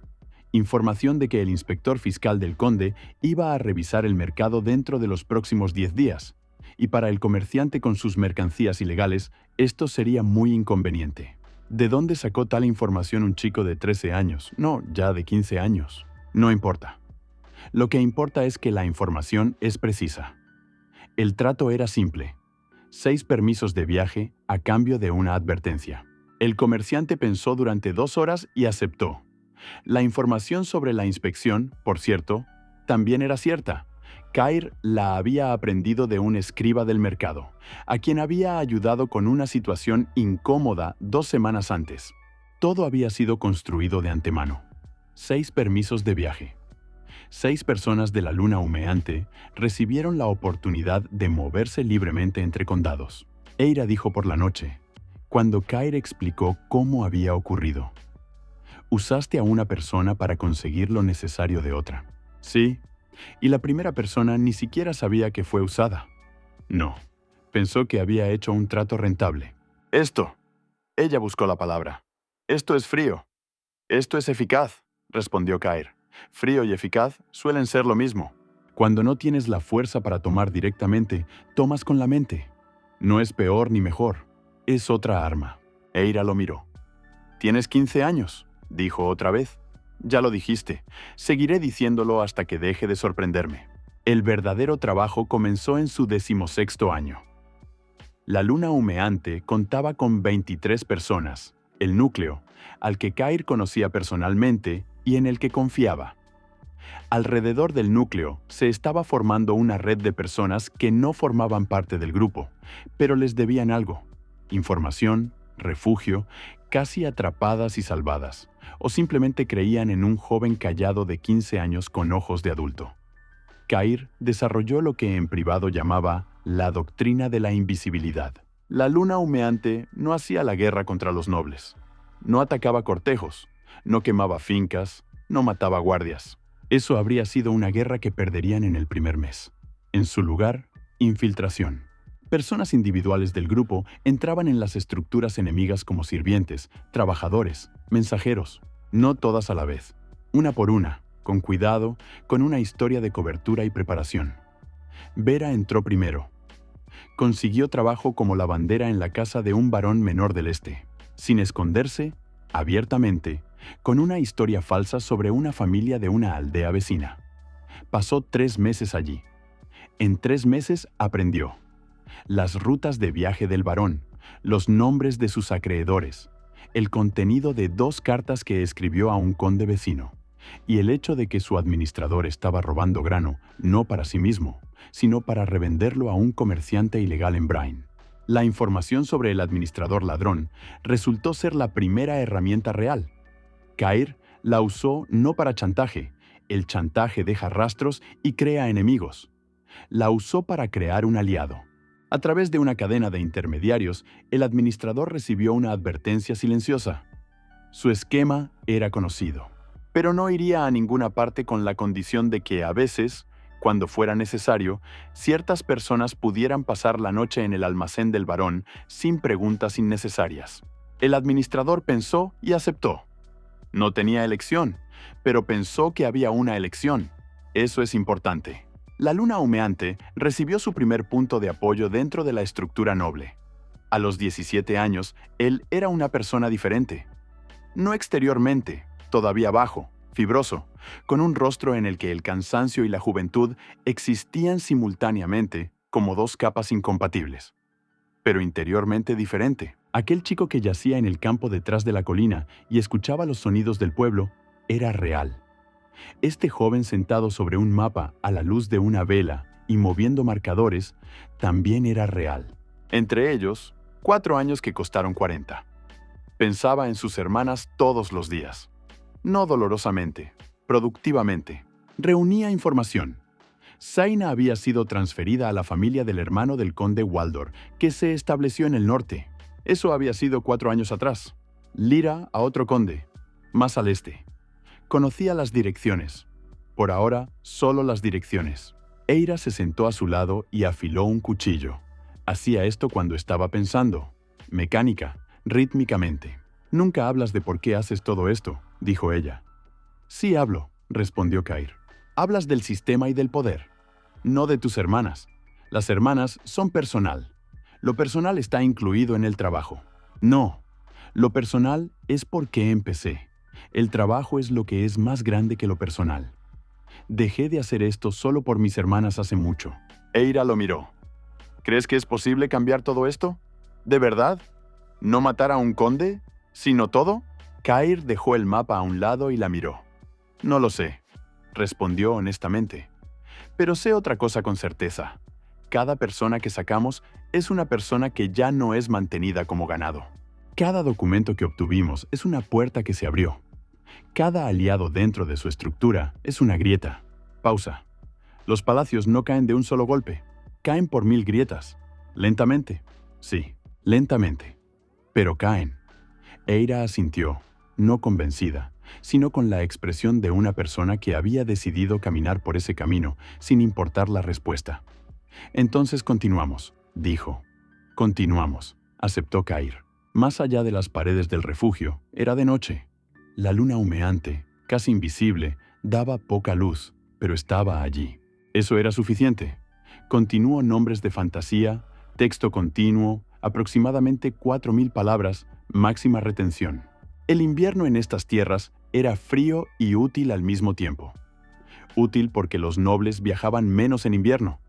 información de que el inspector fiscal del conde iba a revisar el mercado dentro de los próximos 10 días, y para el comerciante con sus mercancías ilegales, esto sería muy inconveniente. ¿De dónde sacó tal información un chico de 13 años? No, ya de 15 años. No importa. Lo que importa es que la información es precisa. El trato era simple: 6 permisos de viaje a cambio de una advertencia. El comerciante pensó durante 2 horas y aceptó. La información sobre la inspección, por cierto, también era cierta. Cair la había aprendido de un escriba del mercado, a quien había ayudado con una situación incómoda 2 semanas antes. Todo había sido construido de antemano. 6 permisos de viaje. 6 personas de la luna humeante recibieron la oportunidad de moverse libremente entre condados. Eira dijo por la noche, cuando Cair explicó cómo había ocurrido: usaste a una persona para conseguir lo necesario de otra. Sí, y la primera persona ni siquiera sabía que fue usada. No, pensó que había hecho un trato rentable. Ella buscó la palabra. Esto es frío. Esto es eficaz, respondió Cair. Frío y eficaz suelen ser lo mismo. Cuando no tienes la fuerza para tomar directamente, tomas con la mente. No es peor ni mejor, es otra arma. Eira lo miró. ¿Tienes 15 años? Dijo otra vez. Ya lo dijiste. Seguiré diciéndolo hasta que deje de sorprenderme. El verdadero trabajo comenzó en su 16º año. La luna humeante contaba con 23 personas, el núcleo, al que Cair conocía personalmente y en el que confiaba. Alrededor del núcleo se estaba formando una red de personas que no formaban parte del grupo, pero les debían algo: información, refugio, casi atrapadas y salvadas, o simplemente creían en un joven callado de 15 años con ojos de adulto. Cair desarrolló lo que en privado llamaba la doctrina de la invisibilidad. La luna humeante no hacía la guerra contra los nobles. No atacaba cortejos, no quemaba fincas, no mataba guardias. Eso habría sido una guerra que perderían en el primer mes. En su lugar, infiltración. Personas individuales del grupo entraban en las estructuras enemigas como sirvientes, trabajadores, mensajeros. No todas a la vez. Una por una, con cuidado, con una historia de cobertura y preparación. Vera entró primero. Consiguió trabajo como lavandera en la casa de un varón menor del este, sin esconderse, abiertamente, con una historia falsa sobre una familia de una aldea vecina. Pasó 3 meses allí. En 3 meses aprendió las rutas de viaje del varón, los nombres de sus acreedores, el contenido de 2 cartas que escribió a un conde vecino, y el hecho de que su administrador estaba robando grano no para sí mismo, sino para revenderlo a un comerciante ilegal en Brain. La información sobre el administrador ladrón resultó ser la primera herramienta real. Cair la usó no para chantaje. El chantaje deja rastros y crea enemigos. La usó para crear un aliado. A través de una cadena de intermediarios, el administrador recibió una advertencia silenciosa. Su esquema era conocido, pero no iría a ninguna parte con la condición de que a veces, cuando fuera necesario, ciertas personas pudieran pasar la noche en el almacén del varón sin preguntas innecesarias. El administrador pensó y aceptó. No tenía elección, pero pensó que había una elección. Eso es importante. La luna humeante recibió su primer punto de apoyo dentro de la estructura noble. A los 17 años, él era una persona diferente. No exteriormente, todavía bajo, fibroso, con un rostro en el que el cansancio y la juventud existían simultáneamente como 2 capas incompatibles. Pero interiormente diferente. Aquel chico que yacía en el campo detrás de la colina y escuchaba los sonidos del pueblo era real. Este joven sentado sobre un mapa a la luz de una vela y moviendo marcadores también era real. Entre ellos, 4 años que costaron 40. Pensaba en sus hermanas todos los días. No dolorosamente, productivamente. Reunía información. Zaina había sido transferida a la familia del hermano del conde Waldor, que se estableció en el norte. Eso había sido 4 años atrás. Lyra a otro conde, más al este. Conocía las direcciones. Por ahora, solo las direcciones. Eira se sentó a su lado y afiló un cuchillo. Hacía esto cuando estaba pensando. Mecánica, rítmicamente. «Nunca hablas de por qué haces todo esto», dijo ella. «Sí hablo», respondió Cair. «Hablas del sistema y del poder. No de tus hermanas. Las hermanas son personal. Lo personal está incluido en el trabajo. No, lo personal es por qué empecé. El trabajo es lo que es más grande que lo personal. Dejé de hacer esto solo por mis hermanas hace mucho». Eira lo miró. «¿Crees que es posible cambiar todo esto? ¿De verdad? ¿No matar a un conde, sino todo?» Cair dejó el mapa a un lado y la miró. «No lo sé», respondió honestamente. «Pero sé otra cosa con certeza. Cada persona que sacamos es una persona que ya no es mantenida como ganado. Cada documento que obtuvimos es una puerta que se abrió. Cada aliado dentro de su estructura es una grieta». Pausa. «Los palacios no caen de un solo golpe. Caen por 1000 grietas. Lentamente. Sí, lentamente. Pero caen». Eira asintió, no convencida, sino con la expresión de una persona que había decidido caminar por ese camino sin importar la respuesta. «Entonces continuamos», dijo. «Continuamos», aceptó Cair. Más allá de las paredes del refugio, era de noche. La luna humeante, casi invisible, daba poca luz, pero estaba allí. Eso era suficiente. Continuó nombres de fantasía, texto continuo, aproximadamente 4000 palabras, máxima retención. El invierno en estas tierras era frío y útil al mismo tiempo. Útil porque los nobles viajaban menos en invierno,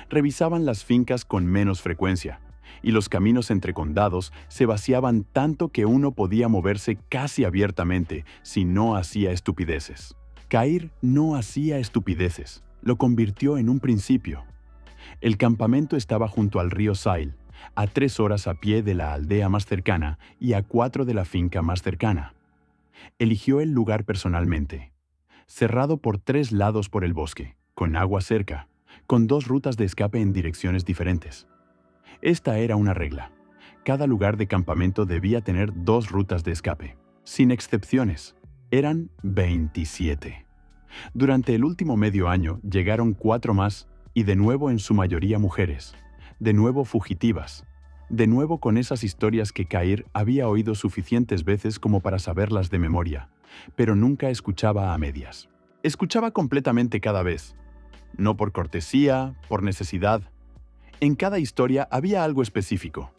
revisaban las fincas con menos frecuencia, y los caminos entre condados se vaciaban tanto que uno podía moverse casi abiertamente si no hacía estupideces. Cair no hacía estupideces, lo convirtió en un principio. El campamento estaba junto al río Sail, a 3 horas a pie de la aldea más cercana y a 4 de la finca más cercana. Eligió el lugar personalmente, cerrado por 3 lados por el bosque, con agua cerca, con 2 rutas de escape en direcciones diferentes. Esta era una regla. cada lugar de campamento debía tener 2 rutas de escape. Sin excepciones, eran 27. Durante el último medio año llegaron 4 más, y de nuevo en su mayoría mujeres, de nuevo fugitivas, de nuevo con esas historias que Kair había oído suficientes veces como para saberlas de memoria, pero nunca escuchaba a medias. Escuchaba completamente cada vez, no por cortesía, por necesidad. En cada historia había algo específico: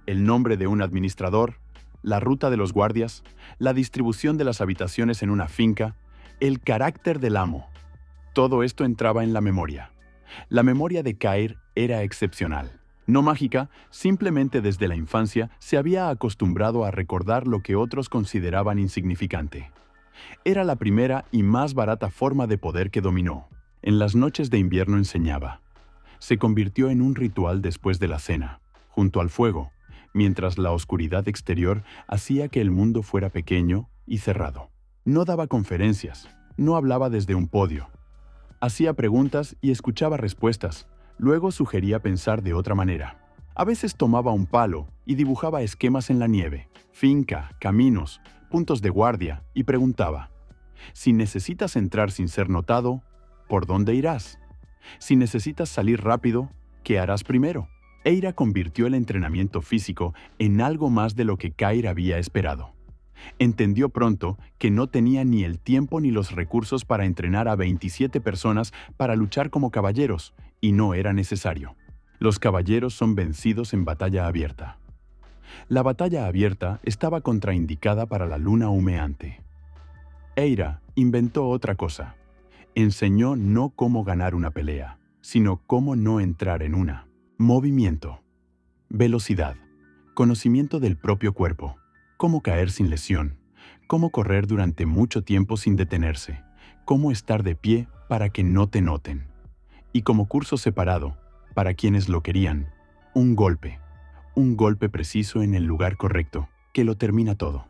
el nombre de un administrador, la ruta de los guardias, la distribución de las habitaciones en una finca, el carácter del amo. Todo esto entraba en la memoria. La memoria de Kair era excepcional. No mágica, simplemente desde la infancia se había acostumbrado a recordar lo que otros consideraban insignificante. Era la primera y más barata forma de poder que dominó. En las noches de invierno enseñaba. Se convirtió en un ritual después de la cena, junto al fuego, mientras la oscuridad exterior hacía que el mundo fuera pequeño y cerrado. No daba conferencias, no hablaba desde un podio. Hacía preguntas y escuchaba respuestas, luego sugería pensar de otra manera. A veces tomaba un palo y dibujaba esquemas en la nieve, finca, caminos, puntos de guardia, y preguntaba: si necesitas entrar sin ser notado, ¿por dónde irás? Si necesitas salir rápido, ¿qué harás primero? Eira convirtió el entrenamiento físico en algo más de lo que Kair había esperado. Entendió pronto que no tenía ni el tiempo ni los recursos para entrenar a 27 personas para luchar como caballeros, y no era necesario. Los caballeros son vencidos en batalla abierta. La batalla abierta estaba contraindicada para la luna humeante. Eira inventó otra cosa. Enseñó no cómo ganar una pelea, sino cómo no entrar en una. Movimiento, velocidad, conocimiento del propio cuerpo, cómo caer sin lesión, cómo correr durante mucho tiempo sin detenerse, cómo estar de pie para que no te noten. Y como curso separado, para quienes lo querían, un golpe preciso en el lugar correcto, que lo termina todo.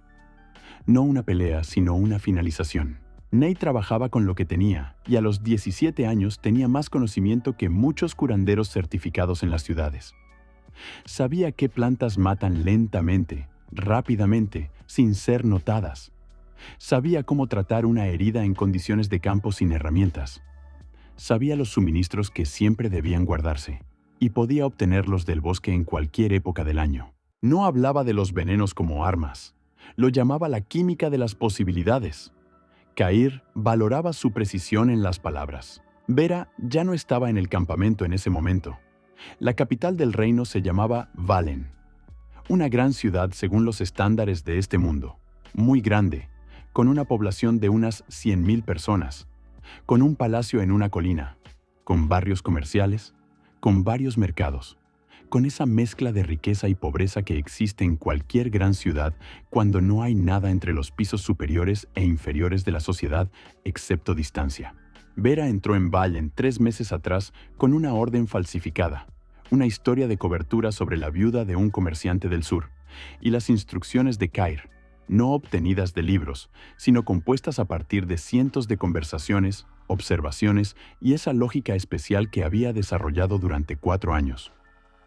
No una pelea, sino una finalización. Ney trabajaba con lo que tenía, y a los 17 años tenía más conocimiento que muchos curanderos certificados en las ciudades. Sabía qué plantas matan lentamente, rápidamente, sin ser notadas. Sabía cómo tratar una herida en condiciones de campo sin herramientas. Sabía los suministros que siempre debían guardarse, y podía obtenerlos del bosque en cualquier época del año. No hablaba de los venenos como armas. Lo llamaba la química de las posibilidades. Kair valoraba su precisión en las palabras. Vera ya no estaba en el campamento en ese momento. La capital del reino se llamaba Valen. Una gran ciudad según los estándares de este mundo. Muy grande, con una población de unas 100.000 personas, con un palacio en una colina, con barrios comerciales, con varios mercados, con esa mezcla de riqueza y pobreza que existe en cualquier gran ciudad cuando no hay nada entre los pisos superiores e inferiores de la sociedad excepto distancia. Vera entró en Valen 3 meses atrás con una orden falsificada, una historia de cobertura sobre la viuda de un comerciante del sur, y las instrucciones de Kair, no obtenidas de libros, sino compuestas a partir de cientos de conversaciones, observaciones y esa lógica especial que había desarrollado durante 4 años.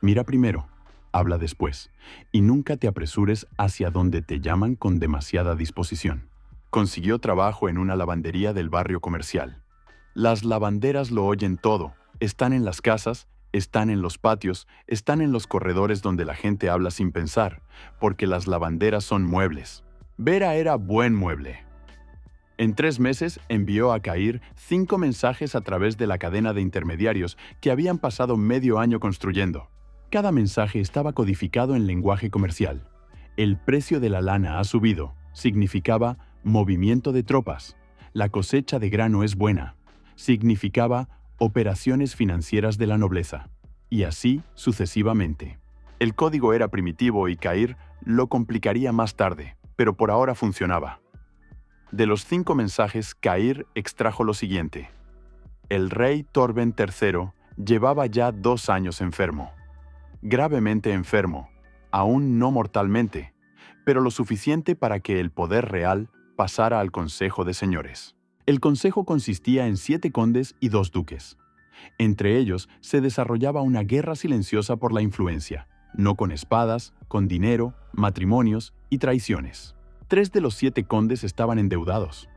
Mira primero, habla después, y nunca te apresures hacia donde te llaman con demasiada disposición. Consiguió trabajo en una lavandería del barrio comercial. Las lavanderas lo oyen todo, están en las casas, están en los patios, están en los corredores donde la gente habla sin pensar, porque las lavanderas son muebles. Vera era buen mueble. En 3 meses envió a Kair 5 mensajes a través de la cadena de intermediarios que habían pasado medio año construyendo. Cada mensaje estaba codificado en lenguaje comercial. El precio de la lana ha subido, significaba movimiento de tropas. La cosecha de grano es buena, significaba operaciones financieras de la nobleza. Y así sucesivamente. El código era primitivo y Kair lo complicaría más tarde, pero por ahora funcionaba. De los 5 mensajes, Kair extrajo lo siguiente. El rey Torben III llevaba ya 2 años enfermo. Gravemente enfermo, aún no mortalmente, pero lo suficiente para que el poder real pasara al Consejo de Señores. El consejo consistía en 7 condes y 2 duques. Entre ellos se desarrollaba una guerra silenciosa por la influencia. no con espadas, con dinero, matrimonios y traiciones. 3 de los 7 condes estaban endeudados.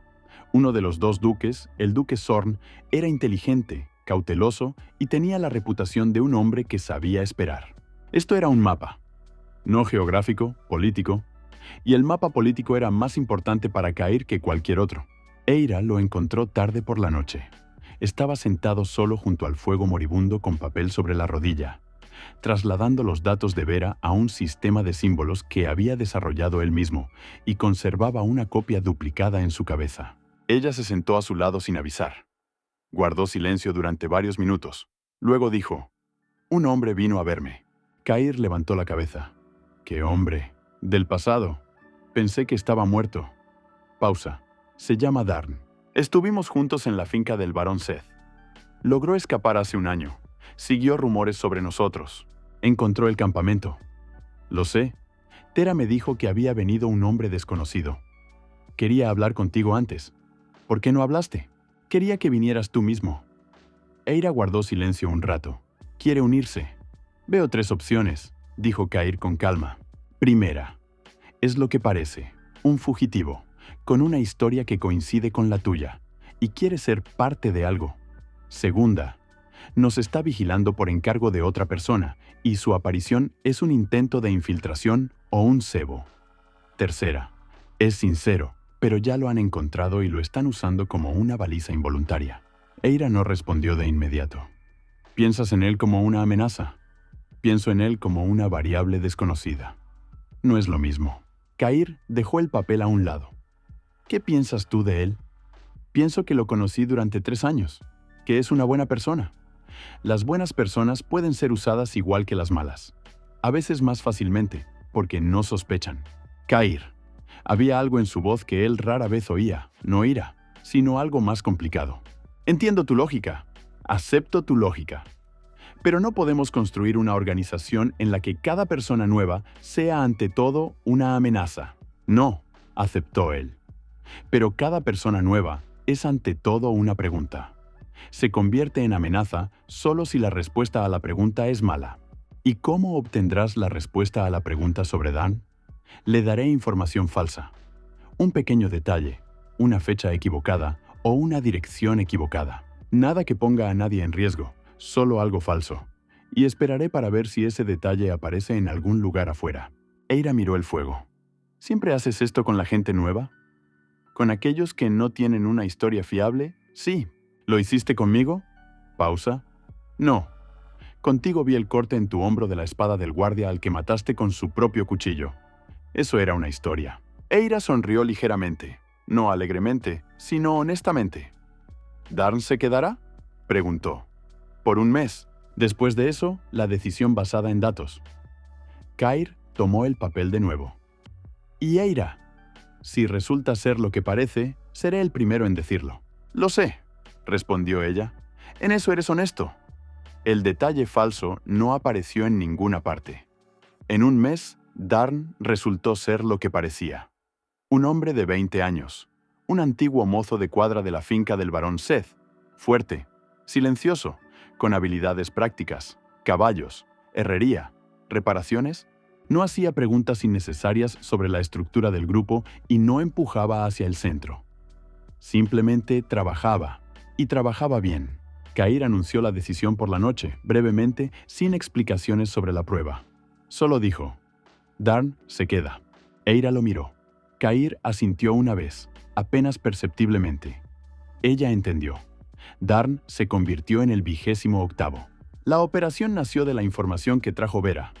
Uno de los 2 duques, el duque Zorn, era inteligente, cauteloso y tenía la reputación de un hombre que sabía esperar. Esto era un mapa, no geográfico, político, y el mapa político era más importante para Cair que cualquier otro. Eira lo encontró tarde por la noche. Estaba sentado solo junto al fuego moribundo con papel sobre la rodilla, trasladando los datos de Vera a un sistema de símbolos que había desarrollado él mismo y conservaba una copia duplicada en su cabeza. Ella se sentó a su lado sin avisar. Guardó silencio durante varios minutos. Luego dijo, «Un hombre vino a verme». Cair levantó la cabeza. «¿Qué hombre? Del pasado. Pensé que estaba muerto». Pausa. «Se llama Darn. Estuvimos juntos en la finca del barón Seth. Logró escapar hace un año. Siguió rumores sobre nosotros. Encontró el campamento». «Lo sé. Tera me dijo que había venido un hombre desconocido. Quería hablar contigo antes. ¿Por qué no hablaste? Quería que vinieras tú mismo». Eira guardó silencio un rato. «Quiere unirse». «Veo 3 opciones», dijo Cair con calma. Primera, es lo que parece, un fugitivo, con una historia que coincide con la tuya, y quiere ser parte de algo. Segunda, nos está vigilando por encargo de otra persona, y su aparición es un intento de infiltración o un cebo. Tercera, es sincero, pero ya lo han encontrado y lo están usando como una baliza involuntaria. Eira no respondió de inmediato. «¿Piensas en él como una amenaza?» «Pienso en él como una variable desconocida». «No es lo mismo». Cair dejó el papel a un lado. «¿Qué piensas tú de él?» «Pienso que lo conocí durante 3 años, que es una buena persona. Las buenas personas pueden ser usadas igual que las malas. A veces más fácilmente, porque no sospechan». Cair. Había algo en su voz que él rara vez oía, no ira, sino algo más complicado. «Entiendo tu lógica. Acepto tu lógica. Pero no podemos construir una organización en la que cada persona nueva sea ante todo una amenaza». «No», aceptó él. «Pero cada persona nueva es ante todo una pregunta. Se convierte en amenaza solo si la respuesta a la pregunta es mala». «¿Y cómo obtendrás la respuesta a la pregunta sobre Dan?» «Le daré información falsa. Un pequeño detalle, una fecha equivocada o una dirección equivocada. Nada que ponga a nadie en riesgo. Solo algo falso. Y esperaré para ver si ese detalle aparece en algún lugar afuera». Eira miró el fuego. «¿Siempre haces esto con la gente nueva? ¿Con aquellos que no tienen una historia fiable?» «Sí». «¿Lo hiciste conmigo?» Pausa. «No. Contigo vi el corte en tu hombro de la espada del guardia al que mataste con su propio cuchillo. Eso era una historia». Eira sonrió ligeramente, no alegremente, sino honestamente. «¿Darn se quedará?», preguntó. «Por un mes. Después de eso, la decisión basada en datos». Cair tomó el papel de nuevo. «Y Eira, si resulta ser lo que parece, seré el primero en decirlo». «Lo sé», respondió ella. «En eso eres honesto. El detalle falso no apareció en ninguna parte. En un mes, Darn resultó ser lo que parecía. Un hombre de 20 años, un antiguo mozo de cuadra de la finca del barón Seth, fuerte, silencioso, con habilidades prácticas, caballos, herrería, reparaciones. No hacía preguntas innecesarias sobre la estructura del grupo y no empujaba hacia el centro. Simplemente trabajaba, y trabajaba bien». Cair anunció la decisión por la noche, brevemente, sin explicaciones sobre la prueba. Solo dijo, «Darn se queda». Eira lo miró. Cair asintió una vez, apenas perceptiblemente. Ella entendió. Darn se convirtió en el 28º. La operación nació de la información que trajo Vera.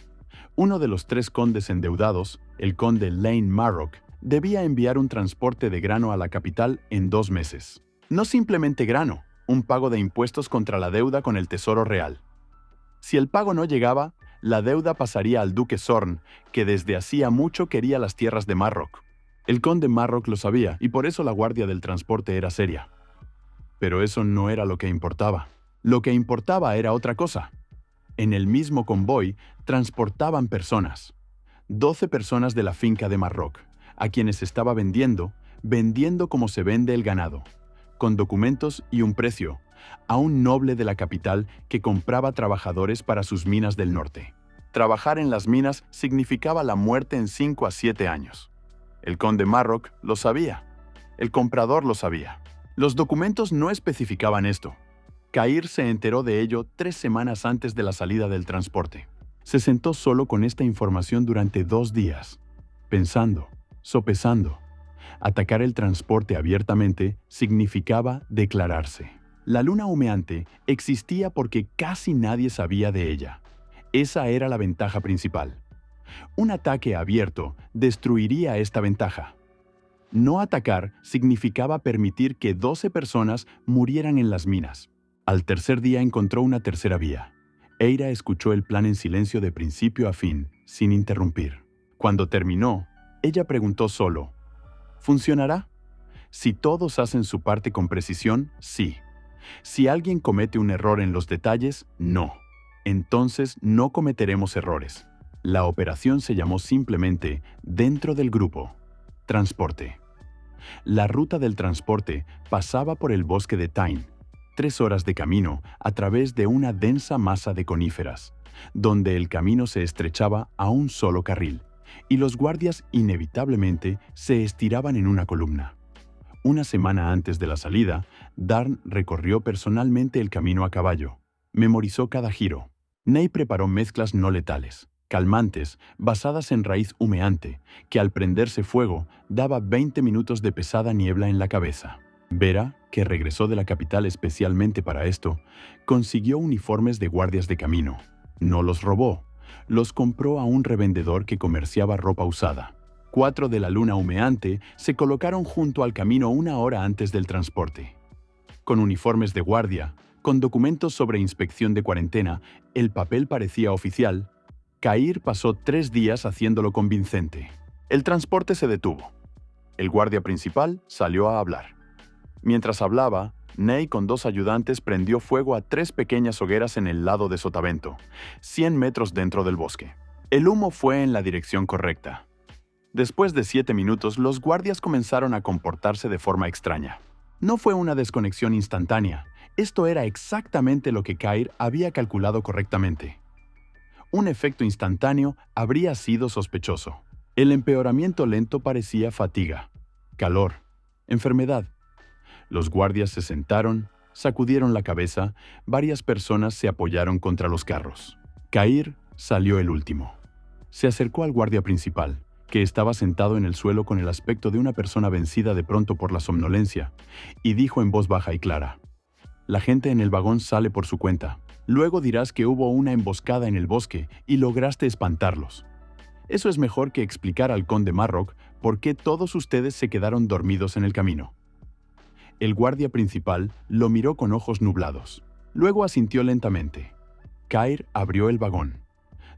Uno de los 3 condes endeudados, el conde Lane Marrock, debía enviar un transporte de grano a la capital en 2 meses. No simplemente grano, un pago de impuestos contra la deuda con el Tesoro Real. Si el pago no llegaba, la deuda pasaría al duque Zorn, que desde hacía mucho quería las tierras de Marrock. El conde Marrock lo sabía, y por eso la guardia del transporte era seria. Pero eso no era lo que importaba. Lo que importaba era otra cosa. En el mismo convoy transportaban personas. 12 personas de la finca de Marrock, a quienes estaba vendiendo como se vende el ganado, con documentos y un precio, a un noble de la capital que compraba trabajadores para sus minas del norte. Trabajar en las minas significaba la muerte en 5 a 7 años. El conde Marrock lo sabía. El comprador lo sabía. Los documentos no especificaban esto. Cair se enteró de ello 3 semanas antes de la salida del transporte. Se sentó solo con esta información durante 2 días, pensando, sopesando. Atacar el transporte abiertamente significaba declararse. La luna humeante existía porque casi nadie sabía de ella. Esa era la ventaja principal. Un ataque abierto destruiría esta ventaja. No atacar significaba permitir que 12 personas murieran en las minas. Al tercer día encontró una tercera vía. Eira escuchó el plan en silencio de principio a fin, sin interrumpir. Cuando terminó, ella preguntó solo, ¿funcionará? Si todos hacen su parte con precisión, sí. Si alguien comete un error en los detalles, no. Entonces no cometeremos errores. La operación se llamó simplemente Dentro del Grupo. Transporte. La ruta del transporte pasaba por el bosque de Tyne, 3 horas de camino a través de una densa masa de coníferas, donde el camino se estrechaba a un solo carril, y los guardias inevitablemente se estiraban en una columna. Una semana antes de la salida, Darn recorrió personalmente el camino a caballo. Memorizó cada giro. Ney preparó mezclas no letales, calmantes, basadas en raíz humeante, que al prenderse fuego daba 20 minutos de pesada niebla en la cabeza. Vera, que regresó de la capital especialmente para esto, consiguió uniformes de guardias de camino. No los robó, los compró a un revendedor que comerciaba ropa usada. 4 de la luna humeante se colocaron junto al camino 1 hora antes del transporte. Con uniformes de guardia, con documentos sobre inspección de cuarentena, el papel parecía oficial. Cair pasó 3 días haciéndolo convincente. El transporte se detuvo. El guardia principal salió a hablar. Mientras hablaba, Ney con 2 ayudantes prendió fuego a 3 pequeñas hogueras en el lado de Sotavento, 100 metros dentro del bosque. El humo fue en la dirección correcta. Después de 7 minutos, los guardias comenzaron a comportarse de forma extraña. No fue una desconexión instantánea. Esto era exactamente lo que Cair había calculado correctamente. Un efecto instantáneo habría sido sospechoso. El empeoramiento lento parecía fatiga, calor, enfermedad. Los guardias se sentaron, sacudieron la cabeza, varias personas se apoyaron contra los carros. Cair salió el último. Se acercó al guardia principal, que estaba sentado en el suelo con el aspecto de una persona vencida de pronto por la somnolencia, y dijo en voz baja y clara: «La gente en el vagón sale por su cuenta. Luego dirás que hubo una emboscada en el bosque y lograste espantarlos. Eso es mejor que explicar al conde Marrock por qué todos ustedes se quedaron dormidos en el camino». El guardia principal lo miró con ojos nublados. Luego asintió lentamente. Cair abrió el vagón.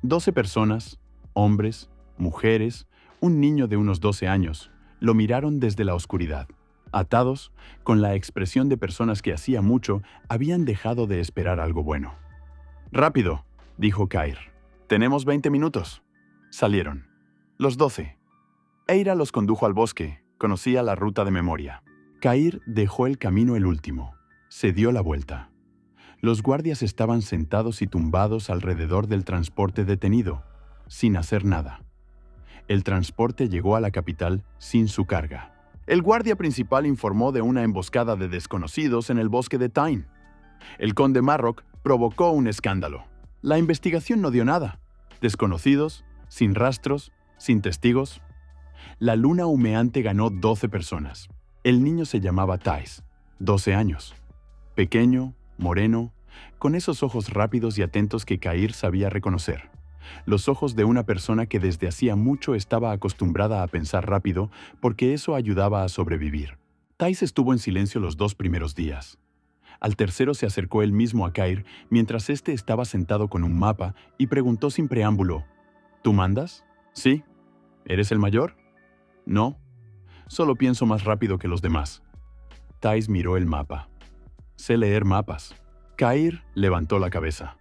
12 personas, hombres, mujeres, un niño de unos 12 años, lo miraron desde la oscuridad. Atados, con la expresión de personas que hacía mucho habían dejado de esperar algo bueno. «Rápido», dijo Cair. «Tenemos 20 minutos». Salieron. Los 12. Eira los condujo al bosque, conocía la ruta de memoria. Cair dejó el camino el último. Se dio la vuelta. Los guardias estaban sentados y tumbados alrededor del transporte detenido, sin hacer nada. El transporte llegó a la capital sin su carga. El guardia principal informó de una emboscada de desconocidos en el bosque de Tyne. El conde Marrock provocó un escándalo. La investigación no dio nada. Desconocidos, sin rastros, sin testigos. La luna humeante ganó 12 personas. El niño se llamaba Thais, 12 años. Pequeño, moreno, con esos ojos rápidos y atentos que Cair sabía reconocer. Los ojos de una persona que desde hacía mucho estaba acostumbrada a pensar rápido porque eso ayudaba a sobrevivir. Thais estuvo en silencio los 2 primeros días. Al tercero se acercó él mismo a Cair mientras éste estaba sentado con un mapa y preguntó sin preámbulo: «¿Tú mandas?» «Sí». «¿Eres el mayor?» «No. Solo pienso más rápido que los demás». Thais miró el mapa. «Sé leer mapas». Cair levantó la cabeza.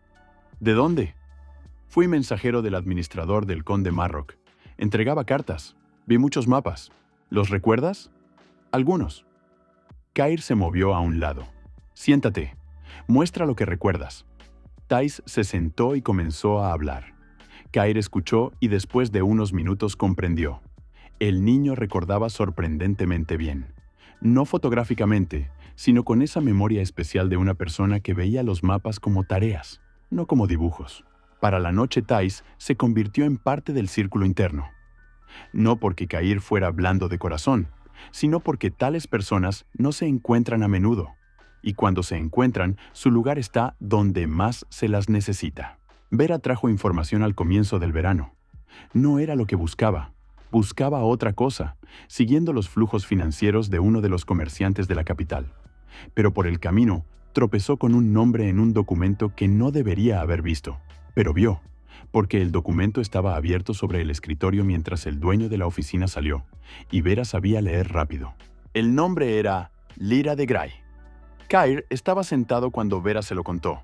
«¿De dónde?» «Fui mensajero del administrador del conde Marrock. Entregaba cartas. Vi muchos mapas. ¿Los recuerdas?» «Algunos». Cair se movió a un lado. «Siéntate. Muestra lo que recuerdas». Thais se sentó y comenzó a hablar. Kair escuchó y después de unos minutos comprendió. El niño recordaba sorprendentemente bien. No fotográficamente, sino con esa memoria especial de una persona que veía los mapas como tareas, no como dibujos. Para la noche Thais se convirtió en parte del círculo interno. No porque Kair fuera blando de corazón, sino porque tales personas no se encuentran a menudo. Y cuando se encuentran, su lugar está donde más se las necesita. Vera trajo información al comienzo del verano. No era lo que buscaba. Buscaba otra cosa, siguiendo los flujos financieros de uno de los comerciantes de la capital. Pero por el camino, tropezó con un nombre en un documento que no debería haber visto. Pero vio, porque el documento estaba abierto sobre el escritorio mientras el dueño de la oficina salió, y Vera sabía leer rápido. El nombre era Lyra de Grey. Kair estaba sentado cuando Vera se lo contó.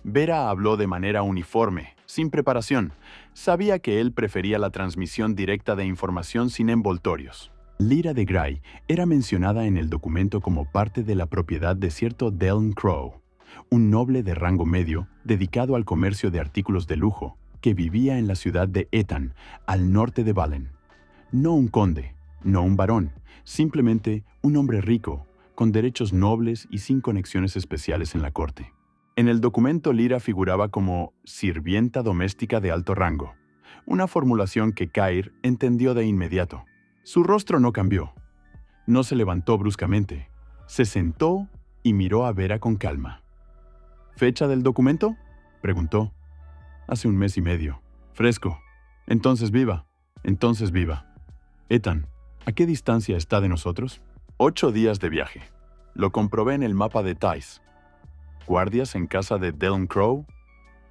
Vera habló de manera uniforme, sin preparación. Sabía que él prefería la transmisión directa de información sin envoltorios. Lyra de Grey era mencionada en el documento como parte de la propiedad de cierto Deln Crow, un noble de rango medio dedicado al comercio de artículos de lujo, que vivía en la ciudad de Ethan, al norte de Valen. No un conde, no un barón, simplemente un hombre rico, con derechos nobles y sin conexiones especiales en la corte. En el documento Lyra figuraba como sirvienta doméstica de alto rango, una formulación que Kair entendió de inmediato. Su rostro no cambió. No se levantó bruscamente. Se sentó y miró a Vera con calma. ¿Fecha del documento?, preguntó. Hace 1 mes y medio. Fresco. Entonces viva. Entonces viva. Ethan, ¿a qué distancia está de nosotros? 8 días de viaje. Lo comprobé en el mapa de Thais. ¿Guardias en casa de Deln Crow?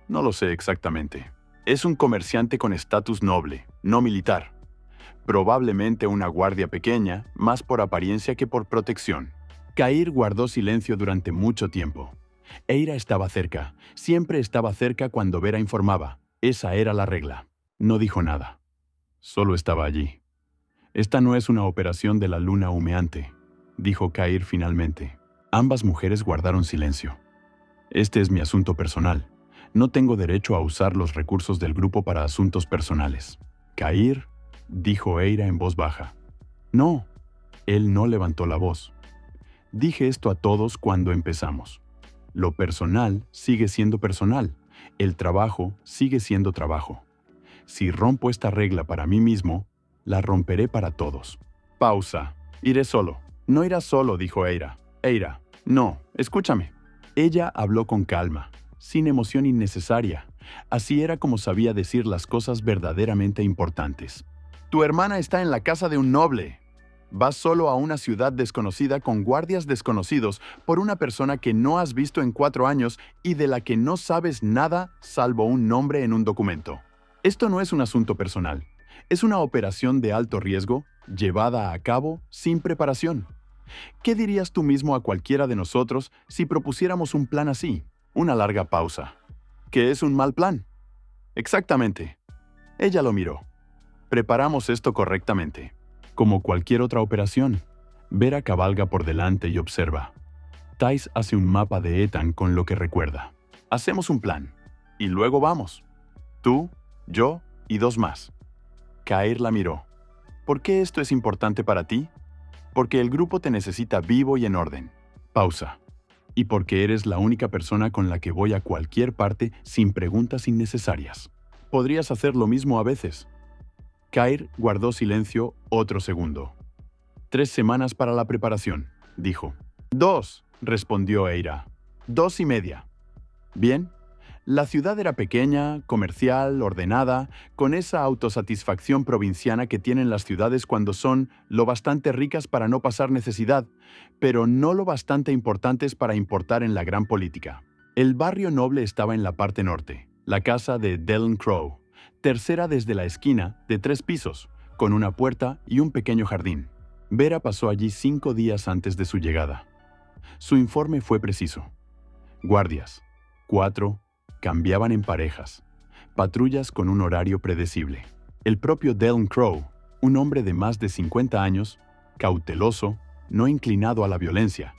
No lo sé exactamente. Es un comerciante con estatus noble, no militar. Probablemente una guardia pequeña, más por apariencia que por protección. Kair guardó silencio durante mucho tiempo. Eira estaba cerca, siempre estaba cerca cuando Vera informaba. Esa era la regla. No dijo nada. Solo estaba allí. Esta no es una operación de la luna humeante, dijo Kair finalmente. Ambas mujeres guardaron silencio. Este es mi asunto personal. No tengo derecho a usar los recursos del grupo para asuntos personales. Kair, dijo Eira en voz baja. No, él no levantó la voz. Dije esto a todos cuando empezamos. Lo personal sigue siendo personal. El trabajo sigue siendo trabajo. Si rompo esta regla para mí mismo, la romperé para todos. Pausa. Iré solo. No irás solo, dijo Eira. Eira, no, escúchame. Ella habló con calma, sin emoción innecesaria. Así era como sabía decir las cosas verdaderamente importantes. Tu hermana está en la casa de un noble. Vas solo a una ciudad desconocida con guardias desconocidos por una persona que no has visto en 4 años y de la que no sabes nada salvo un nombre en un documento. Esto no es un asunto personal. Es una operación de alto riesgo, llevada a cabo sin preparación. ¿Qué dirías tú mismo a cualquiera de nosotros si propusiéramos un plan así? Una larga pausa. ¿Qué es un mal plan? Exactamente. Ella lo miró. Preparamos esto correctamente. Como cualquier otra operación, Vera cabalga por delante y observa. Thais hace un mapa de Ethan con lo que recuerda. Hacemos un plan. Y luego vamos. Tú, yo y 2 más. Kair la miró. ¿Por qué esto es importante para ti? Porque el grupo te necesita vivo y en orden. Pausa. Y porque eres la única persona con la que voy a cualquier parte sin preguntas innecesarias. Podrías hacer lo mismo a veces. Kair guardó silencio otro segundo. 3 semanas para la preparación, dijo. 2, respondió Eira. 2 y media. Bien. La ciudad era pequeña, comercial, ordenada, con esa autosatisfacción provinciana que tienen las ciudades cuando son lo bastante ricas para no pasar necesidad, pero no lo bastante importantes para importar en la gran política. El barrio noble estaba en la parte norte, la casa de Deln Crow, tercera desde la esquina, de 3 pisos, con una puerta y un pequeño jardín. Vera pasó allí 5 días antes de su llegada. Su informe fue preciso. Guardias, 4, cambiaban en parejas. Patrullas con un horario predecible. El propio Deln Crow, un hombre de más de 50 años, cauteloso, no inclinado a la violencia.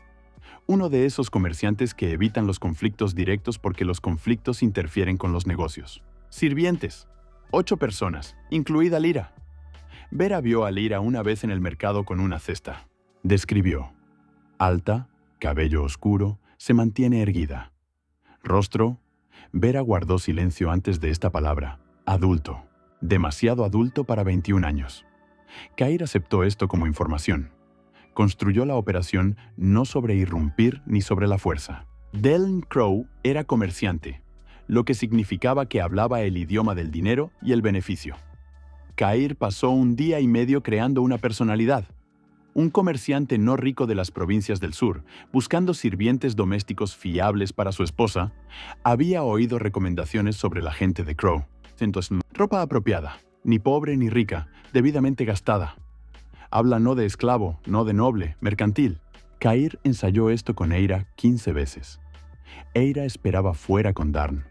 Uno de esos comerciantes que evitan los conflictos directos porque los conflictos interfieren con los negocios. Sirvientes, 8 personas, incluida Lyra. Vera vio a Lyra una vez en el mercado con una cesta. Describió. Alta, cabello oscuro, se mantiene erguida. Rostro. Vera guardó silencio antes de esta palabra. Adulto. Demasiado adulto para 21 años. Cair aceptó esto como información. Construyó la operación no sobre irrumpir ni sobre la fuerza. Dylan Crow era comerciante, lo que significaba que hablaba el idioma del dinero y el beneficio. Cair pasó un día y medio creando una personalidad. Un comerciante no rico de las provincias del sur, buscando sirvientes domésticos fiables para su esposa, había oído recomendaciones sobre la gente de Crow. Entonces, ropa apropiada, ni pobre ni rica, debidamente gastada. Habla no de esclavo, no de noble, mercantil. Cair ensayó esto con Eira 15 veces. Eira esperaba fuera con Darn.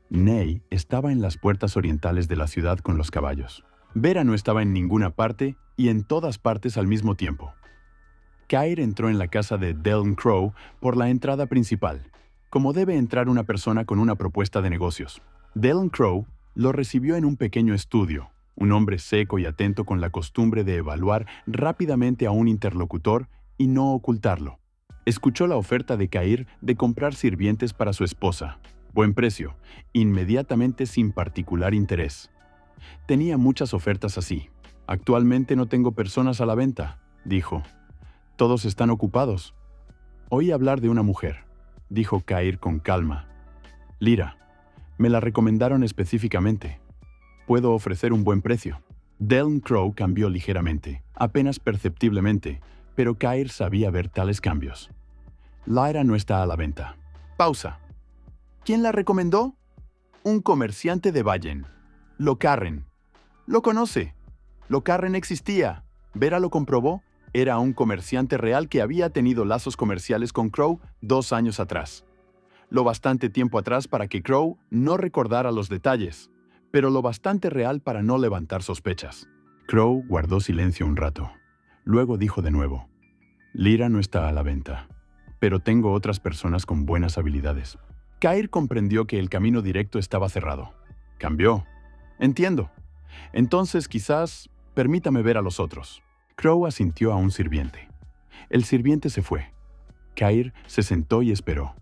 Ney estaba en las puertas orientales de la ciudad con los caballos. Vera no estaba en ninguna parte y en todas partes al mismo tiempo. Cair entró en la casa de Dylan Crow por la entrada principal, como debe entrar una persona con una propuesta de negocios. Dylan Crow lo recibió en un pequeño estudio, un hombre seco y atento con la costumbre de evaluar rápidamente a un interlocutor y no ocultarlo. Escuchó la oferta de Cair de comprar sirvientes para su esposa. Buen precio, inmediatamente sin particular interés. Tenía muchas ofertas así. Actualmente no tengo personas a la venta, dijo. Todos están ocupados. Oí hablar de una mujer, dijo Cair con calma. Lyra, me la recomendaron específicamente. Puedo ofrecer un buen precio. Dylan Crow cambió ligeramente, apenas perceptiblemente, pero Cair sabía ver tales cambios. Lyra no está a la venta. Pausa. ¿Quién la recomendó? Un comerciante de Vallen. Locarren. Lo conoce. Locarren existía. Vera lo comprobó. Era un comerciante real que había tenido lazos comerciales con Crow 2 años atrás. Lo bastante tiempo atrás para que Crow no recordara los detalles, pero lo bastante real para no levantar sospechas. Crow guardó silencio un rato. Luego dijo de nuevo. Lyra no está a la venta, pero tengo otras personas con buenas habilidades. Cair comprendió que el camino directo estaba cerrado. Cambió. Entiendo. Entonces quizás permítame ver a los otros. Crow asintió a un sirviente. El sirviente se fue. Cair se sentó y esperó.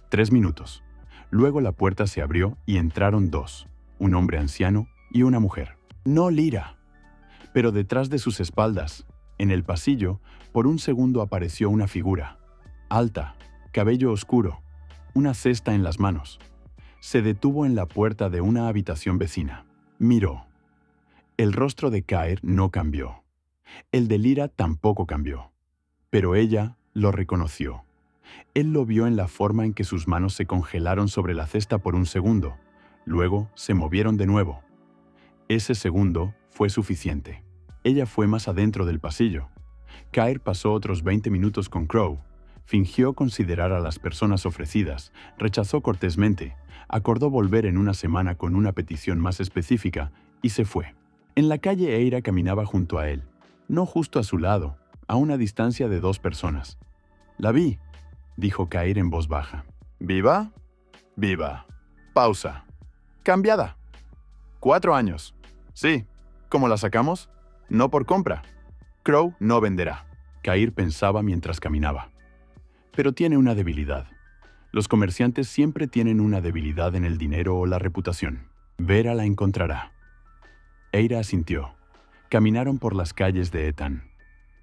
3 minutos. Luego la puerta se abrió y entraron 2, un hombre anciano y una mujer. No Lyra. Pero detrás de sus espaldas, en el pasillo, por un segundo apareció una figura. Alta, cabello oscuro, una cesta en las manos. Se detuvo en la puerta de una habitación vecina. Miró. El rostro de Cair no cambió. El de Lyra tampoco cambió. Pero ella lo reconoció. Él lo vio en la forma en que sus manos se congelaron sobre la cesta por un segundo. Luego se movieron de nuevo. Ese segundo fue suficiente. Ella fue más adentro del pasillo. Cair pasó otros 20 minutos con Crow. Fingió considerar a las personas ofrecidas, rechazó cortésmente, acordó volver en una semana con una petición más específica y se fue. En la calle Eira caminaba junto a él, no justo a su lado, a una distancia de 2 personas. «La vi», dijo Cair en voz baja. «¿Viva?» «Viva». Pausa. «Cambiada». 4 años. «Sí». «¿Cómo la sacamos?» «No por compra». «Crow no venderá». Cair pensaba mientras caminaba. Pero tiene una debilidad. Los comerciantes siempre tienen una debilidad en el dinero o la reputación. Vera la encontrará. Eira asintió. Caminaron por las calles de Ethan.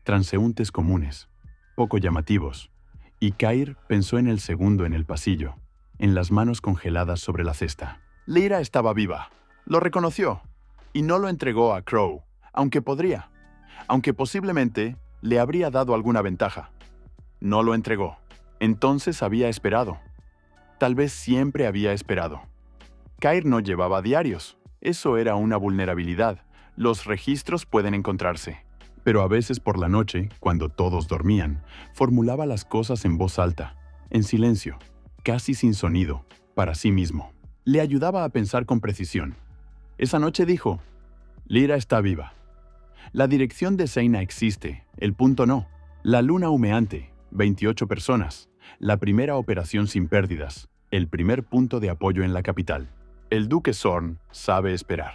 Transeúntes comunes, poco llamativos. Y Cair pensó en el segundo en el pasillo, en las manos congeladas sobre la cesta. Lyra estaba viva. Lo reconoció. Y no lo entregó a Crow, aunque podría. Aunque posiblemente le habría dado alguna ventaja. No lo entregó. Entonces había esperado. Tal vez siempre había esperado. Cair no llevaba diarios. Eso era una vulnerabilidad. Los registros pueden encontrarse. Pero a veces por la noche, cuando todos dormían, formulaba las cosas en voz alta, en silencio, casi sin sonido, para sí mismo. Le ayudaba a pensar con precisión. Esa noche dijo, Lyra está viva. La dirección de Seina existe, el punto no. La luna humeante, 28 personas. La primera operación sin pérdidas, el primer punto de apoyo en la capital. El duque Zorn sabe esperar.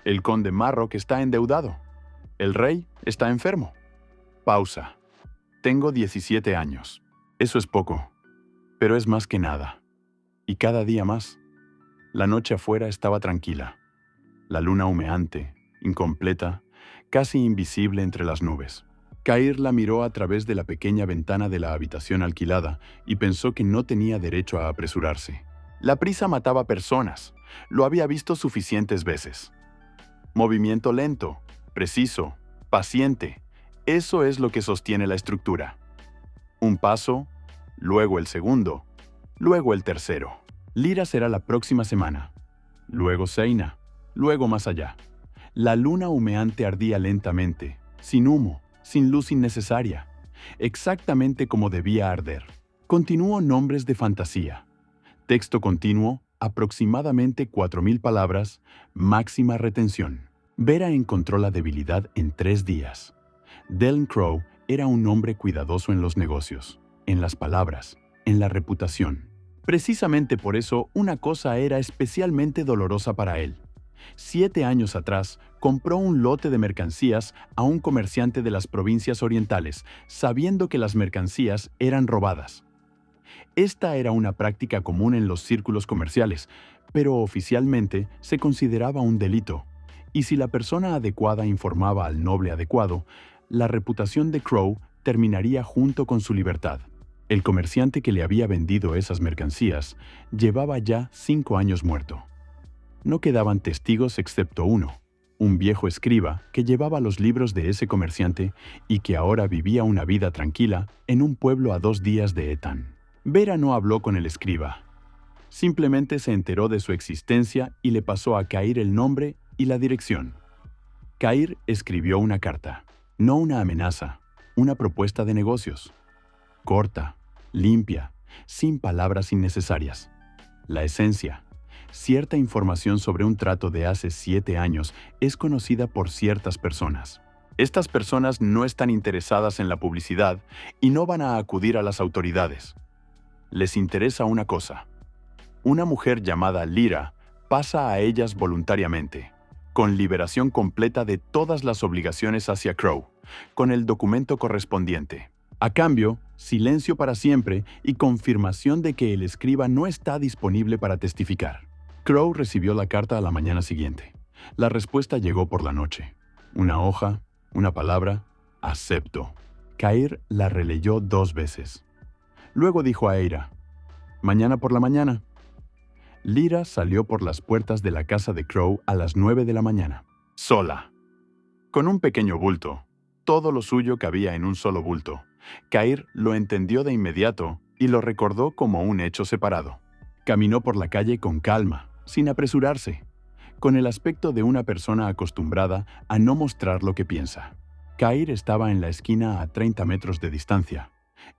El conde Marrock está endeudado. El rey está enfermo. Pausa. Tengo 17 años. Eso es poco, pero es más que nada. Y cada día más. La noche afuera estaba tranquila. La luna humeante, incompleta, casi invisible entre las nubes. Cair la miró a través de la pequeña ventana de la habitación alquilada y pensó que no tenía derecho a apresurarse. La prisa mataba personas. Lo había visto suficientes veces. Movimiento lento, preciso, paciente. Eso es lo que sostiene la estructura. Un paso, luego el segundo, luego el tercero. Lira será la próxima semana. Luego Seina, luego más allá. La luna humeante ardía lentamente, sin humo, sin luz innecesaria, exactamente como debía arder. Continuó nombres de fantasía. Texto continuo, aproximadamente 4.000 palabras, máxima retención. Vera encontró la debilidad en 3 días. Del Crow era un hombre cuidadoso en los negocios, en las palabras, en la reputación. Precisamente por eso una cosa era especialmente dolorosa para él. 7 años atrás, compró un lote de mercancías a un comerciante de las provincias orientales, sabiendo que las mercancías eran robadas. Esta era una práctica común en los círculos comerciales, pero oficialmente se consideraba un delito, y si la persona adecuada informaba al noble adecuado, la reputación de Crow terminaría junto con su libertad. El comerciante que le había vendido esas mercancías llevaba ya 5 años muerto. No quedaban testigos excepto uno, un viejo escriba que llevaba los libros de ese comerciante y que ahora vivía una vida tranquila en un pueblo a 2 días de Etán. Vera no habló con el escriba. Simplemente se enteró de su existencia y le pasó a Cair el nombre y la dirección. Cair escribió una carta, no una amenaza, una propuesta de negocios. Corta, limpia, sin palabras innecesarias. La esencia. Cierta información sobre un trato de hace 7 años es conocida por ciertas personas. Estas personas no están interesadas en la publicidad y no van a acudir a las autoridades. Les interesa una cosa. Una mujer llamada Lyra pasa a ellas voluntariamente, con liberación completa de todas las obligaciones hacia Crow, con el documento correspondiente. A cambio, silencio para siempre y confirmación de que el escriba no está disponible para testificar. Crow recibió la carta a la mañana siguiente. La respuesta llegó por la noche. Una hoja, una palabra, acepto. Cair la releyó 2 veces. Luego dijo a Eira, «Mañana por la mañana». Lyra salió por las puertas de la casa de Crow a las 9 de la mañana. Sola. Con un pequeño bulto. Todo lo suyo cabía en un solo bulto. Cair lo entendió de inmediato y lo recordó como un hecho separado. Caminó por la calle con calma, sin apresurarse, con el aspecto de una persona acostumbrada a no mostrar lo que piensa. Cair estaba en la esquina a 30 metros de distancia.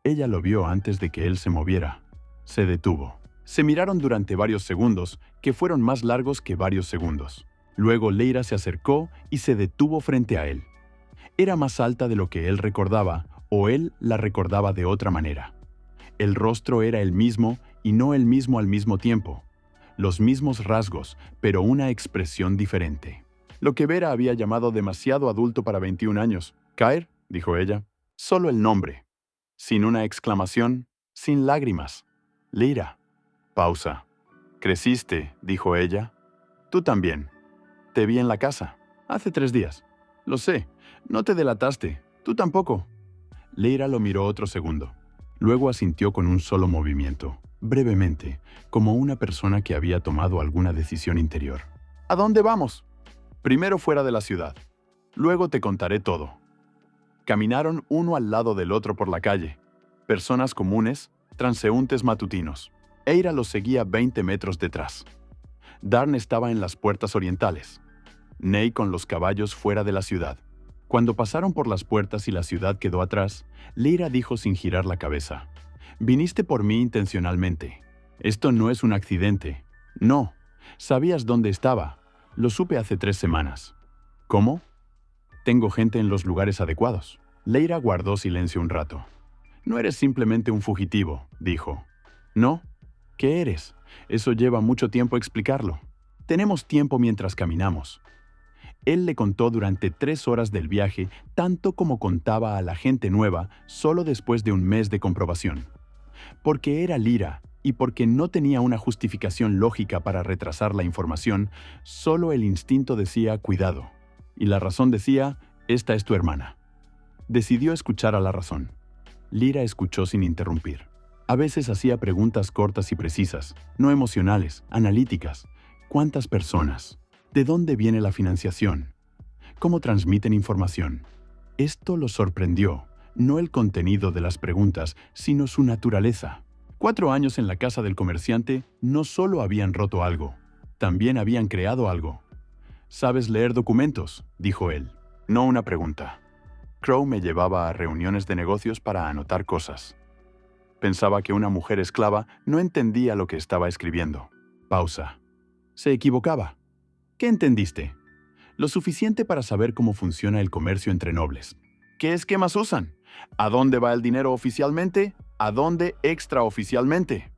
Ella lo vio antes de que él se moviera. Se detuvo. Se miraron durante varios segundos, que fueron más largos que varios segundos. Luego Lyra se acercó y se detuvo frente a él. Era más alta de lo que él recordaba, o él la recordaba de otra manera. El rostro era el mismo y no el mismo al mismo tiempo. Los mismos rasgos, pero una expresión diferente. Lo que Vera había llamado demasiado adulto para 21 años. «Cair», dijo ella, «solo el nombre». Sin una exclamación, sin lágrimas. «Lyra». Pausa. «Creciste», dijo ella. «Tú también. Te vi en la casa. Hace 3 días. Lo sé. No te delataste. Tú tampoco». Lyra lo miró otro segundo. Luego asintió con un solo movimiento, brevemente, como una persona que había tomado alguna decisión interior. «¿A dónde vamos?» «Primero fuera de la ciudad. Luego te contaré todo». Caminaron uno al lado del otro por la calle. Personas comunes, transeúntes matutinos. Eira los seguía 20 metros detrás. Darn estaba en las puertas orientales. Ney con los caballos fuera de la ciudad. Cuando pasaron por las puertas y la ciudad quedó atrás, Lyra dijo sin girar la cabeza, «Viniste por mí intencionalmente. Esto no es un accidente. No. Sabías dónde estaba. Lo supe hace 3 semanas». «¿Cómo?» «Tengo gente en los lugares adecuados». Lyra guardó silencio un rato. «No eres simplemente un fugitivo», dijo. «¿No? ¿Qué eres? Eso lleva mucho tiempo explicarlo. Tenemos tiempo mientras caminamos». Él le contó durante 3 horas del viaje, tanto como contaba a la gente nueva solo después de un mes de comprobación. Porque era Lyra y porque no tenía una justificación lógica para retrasar la información, solo el instinto decía cuidado. Y la razón decía, esta es tu hermana. Decidió escuchar a la razón. Lyra escuchó sin interrumpir. A veces hacía preguntas cortas y precisas, no emocionales, analíticas. ¿Cuántas personas? ¿De dónde viene la financiación? ¿Cómo transmiten información? Esto lo sorprendió, no el contenido de las preguntas, sino su naturaleza. 4 años en la casa del comerciante no solo habían roto algo, también habían creado algo. «¿Sabes leer documentos?», dijo él. No una pregunta. Crow me llevaba a reuniones de negocios para anotar cosas. Pensaba que una mujer esclava no entendía lo que estaba escribiendo. Pausa. Se equivocaba. ¿Qué entendiste? Lo suficiente para saber cómo funciona el comercio entre nobles. ¿Qué esquemas usan? ¿A dónde va el dinero oficialmente? ¿A dónde extraoficialmente?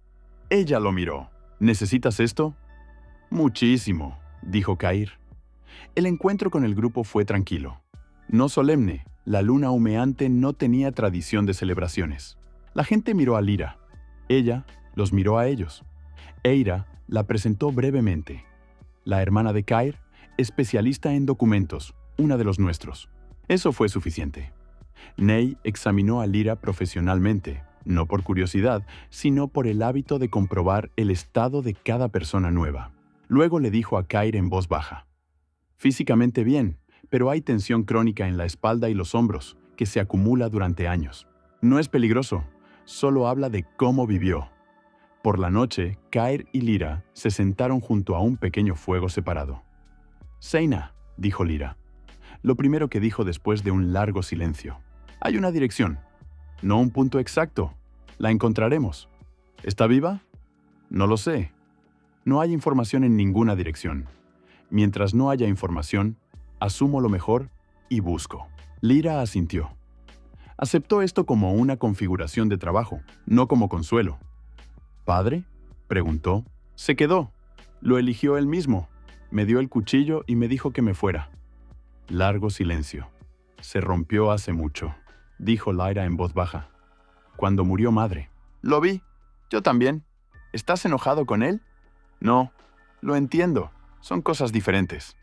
Ella lo miró. ¿Necesitas esto? Muchísimo, dijo Cair. El encuentro con el grupo fue tranquilo. No solemne, la luna humeante no tenía tradición de celebraciones. La gente miró a Lyra. Ella los miró a ellos. Eira la presentó brevemente. La hermana de Cair, especialista en documentos, una de los nuestros. Eso fue suficiente. Ney examinó a Lyra profesionalmente, no por curiosidad, sino por el hábito de comprobar el estado de cada persona nueva. Luego le dijo a Cair en voz baja: «Físicamente bien, pero hay tensión crónica en la espalda y los hombros, que se acumula durante años. No es peligroso, solo habla de cómo vivió». Por la noche, Cair y Lyra se sentaron junto a un pequeño fuego separado. «Seina», dijo Lyra. Lo primero que dijo después de un largo silencio. «Hay una dirección. No un punto exacto. La encontraremos. ¿Está viva? No lo sé. No hay información en ninguna dirección. Mientras no haya información, asumo lo mejor y busco». Lyra asintió. Aceptó esto como una configuración de trabajo, no como consuelo. «¿Padre?», preguntó. Se quedó. Lo eligió él mismo. Me dio el cuchillo y me dijo que me fuera. Largo silencio. «Se rompió hace mucho», dijo Lyra en voz baja. «Cuando murió madre». «Lo vi. Yo también. ¿Estás enojado con él?» «No. Lo entiendo. Son cosas diferentes».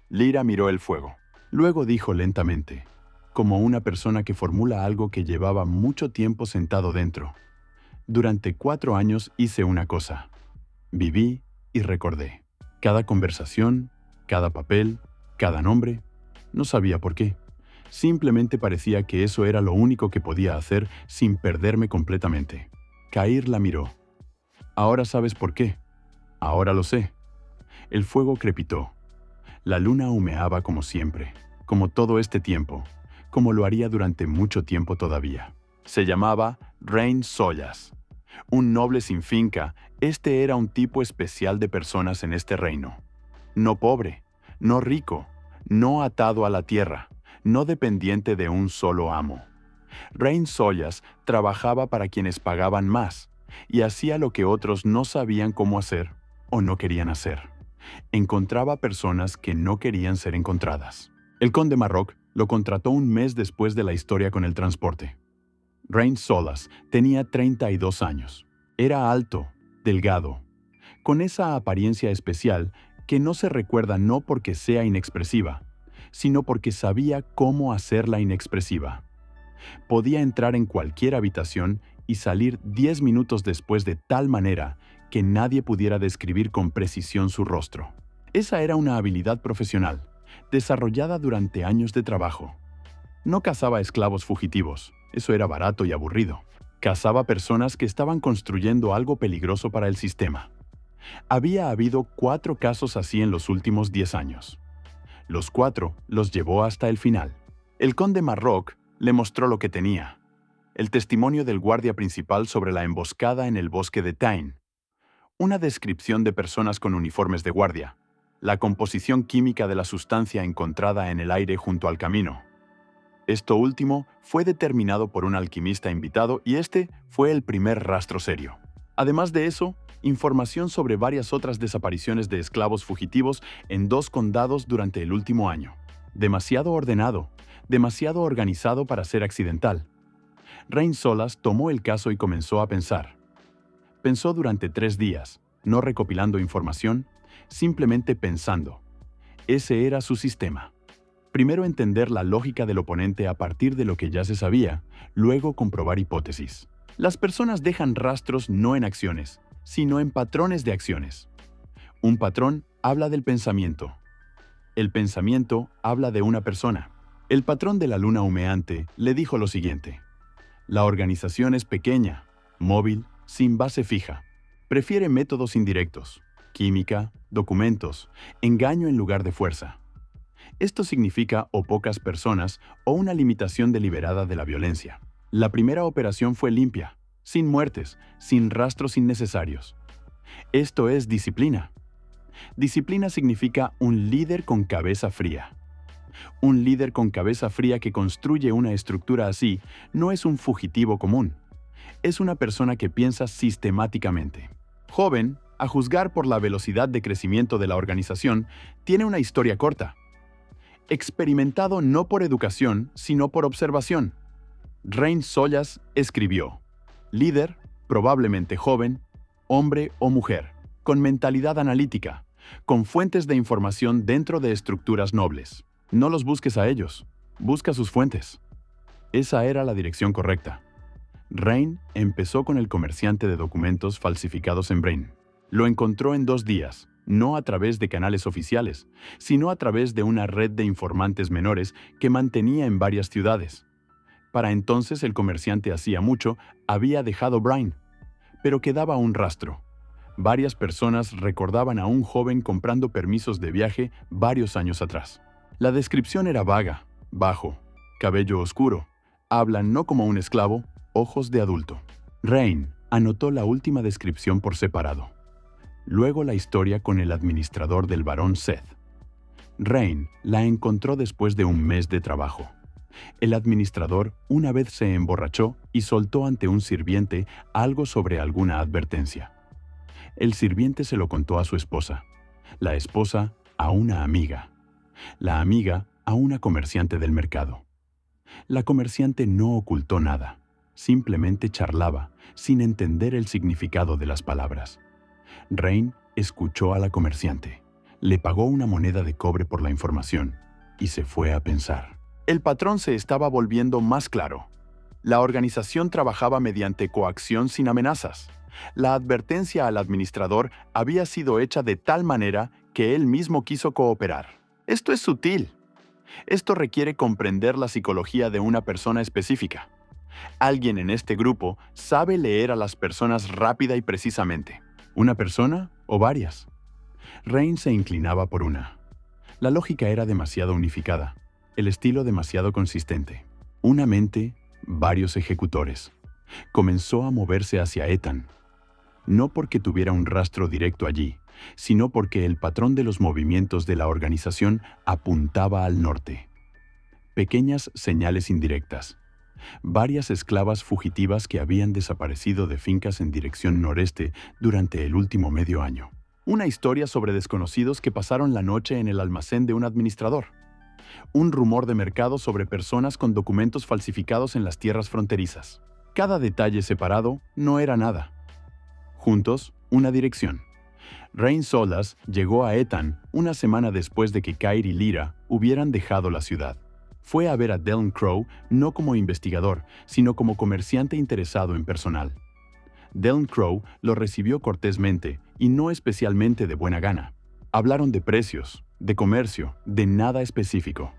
Lyra miró el fuego. Luego dijo lentamente, como una persona que formula algo que llevaba mucho tiempo sentado dentro. «Durante 4 años hice una cosa. Viví y recordé. Cada conversación, cada papel, cada nombre. No sabía por qué. Simplemente parecía que eso era lo único que podía hacer sin perderme completamente». Cair la miró. «Ahora sabes por qué». «Ahora lo sé». El fuego crepitó. La luna humeaba como siempre, como todo este tiempo, como lo haría durante mucho tiempo todavía. Se llamaba Rain Soyas. Un noble sin finca, este era un tipo especial de personas en este reino. No pobre, no rico, no atado a la tierra, no dependiente de un solo amo. Rain Soyas trabajaba para quienes pagaban más y hacía lo que otros no sabían cómo hacer o no querían hacer. Encontraba personas que no querían ser encontradas. El conde Marroc lo contrató un mes después de la historia con el transporte. Rain Solas tenía 32 años. Era alto, delgado, con esa apariencia especial que no se recuerda no porque sea inexpresiva, sino porque sabía cómo hacerla inexpresiva. Podía entrar en cualquier habitación y salir 10 minutos después de tal manera que nadie pudiera describir con precisión su rostro. Esa era una habilidad profesional, desarrollada durante años de trabajo. No cazaba esclavos fugitivos, eso era barato y aburrido. Cazaba personas que estaban construyendo algo peligroso para el sistema. Había habido 4 casos así en los últimos 10 años. Los 4 los llevó hasta el final. El conde Marroc le mostró lo que tenía: el testimonio del guardia principal sobre la emboscada en el bosque de Tain, una descripción de personas con uniformes de guardia, la composición química de la sustancia encontrada en el aire junto al camino. Esto último fue determinado por un alquimista invitado y este fue el primer rastro serio. Además de eso, información sobre varias otras desapariciones de esclavos fugitivos en 2 condados durante el último año. Demasiado ordenado, demasiado organizado para ser accidental. Rain Solas tomó el caso y comenzó a pensar. Pensó durante 3 días, no recopilando información, simplemente pensando. Ese era su sistema. Primero entender la lógica del oponente a partir de lo que ya se sabía, luego comprobar hipótesis. Las personas dejan rastros no en acciones, sino en patrones de acciones. Un patrón habla del pensamiento. El pensamiento habla de una persona. El patrón de la luna humeante le dijo lo siguiente. La organización es pequeña, móvil, sin base fija. Prefiere métodos indirectos, química, documentos, engaño en lugar de fuerza. Esto significa o pocas personas o una limitación deliberada de la violencia. La primera operación fue limpia, sin muertes, sin rastros innecesarios. Esto es disciplina. Disciplina significa un líder con cabeza fría. Un líder con cabeza fría que construye una estructura así no es un fugitivo común. Es una persona que piensa sistemáticamente. Joven, a juzgar por la velocidad de crecimiento de la organización, tiene una historia corta. Experimentado no por educación, sino por observación. Rain Solas escribió, líder, probablemente joven, hombre o mujer, con mentalidad analítica, con fuentes de información dentro de estructuras nobles. No los busques a ellos, busca sus fuentes. Esa era la dirección correcta. Rain empezó con el comerciante de documentos falsificados en Brain. Lo encontró en 2 días, no a través de canales oficiales, sino a través de una red de informantes menores que mantenía en varias ciudades. Para entonces el comerciante hacía mucho había dejado Brain, pero quedaba un rastro. Varias personas recordaban a un joven comprando permisos de viaje varios años atrás. La descripción era vaga, bajo, cabello oscuro, habla no como un esclavo, ojos de adulto. Rain anotó la última descripción por separado. Luego la historia con el administrador del barón Seth. Rain la encontró después de un mes de trabajo. El administrador una vez se emborrachó y soltó ante un sirviente algo sobre alguna advertencia. El sirviente se lo contó a su esposa, la esposa a una amiga, la amiga a una comerciante del mercado. La comerciante no ocultó nada, simplemente charlaba, sin entender el significado de las palabras. Rain escuchó a la comerciante, le pagó una moneda de cobre por la información y se fue a pensar. El patrón se estaba volviendo más claro. La organización trabajaba mediante coacción sin amenazas. La advertencia al administrador había sido hecha de tal manera que él mismo quiso cooperar. Esto es sutil. Esto requiere comprender la psicología de una persona específica. Alguien en este grupo sabe leer a las personas rápida y precisamente. ¿Una persona o varias? Rain se inclinaba por una. La lógica era demasiado unificada. El estilo demasiado consistente. Una mente, varios ejecutores. Comenzó a moverse hacia Ethan. No porque tuviera un rastro directo allí, sino porque el patrón de los movimientos de la organización apuntaba al norte. Pequeñas señales indirectas. Varias esclavas fugitivas que habían desaparecido de fincas en dirección noreste durante el último medio año. Una historia sobre desconocidos que pasaron la noche en el almacén de un administrador. Un rumor de mercado sobre personas con documentos falsificados en las tierras fronterizas. Cada detalle separado no era nada. Juntos, una dirección. Rain Solas llegó a Ethan una semana después de que Kyrie y Lyra hubieran dejado la ciudad. Fue a ver a Delon Crowe no como investigador, sino como comerciante interesado en personal. Delon Crowe lo recibió cortésmente y no especialmente de buena gana. Hablaron de precios, de comercio, de nada específico.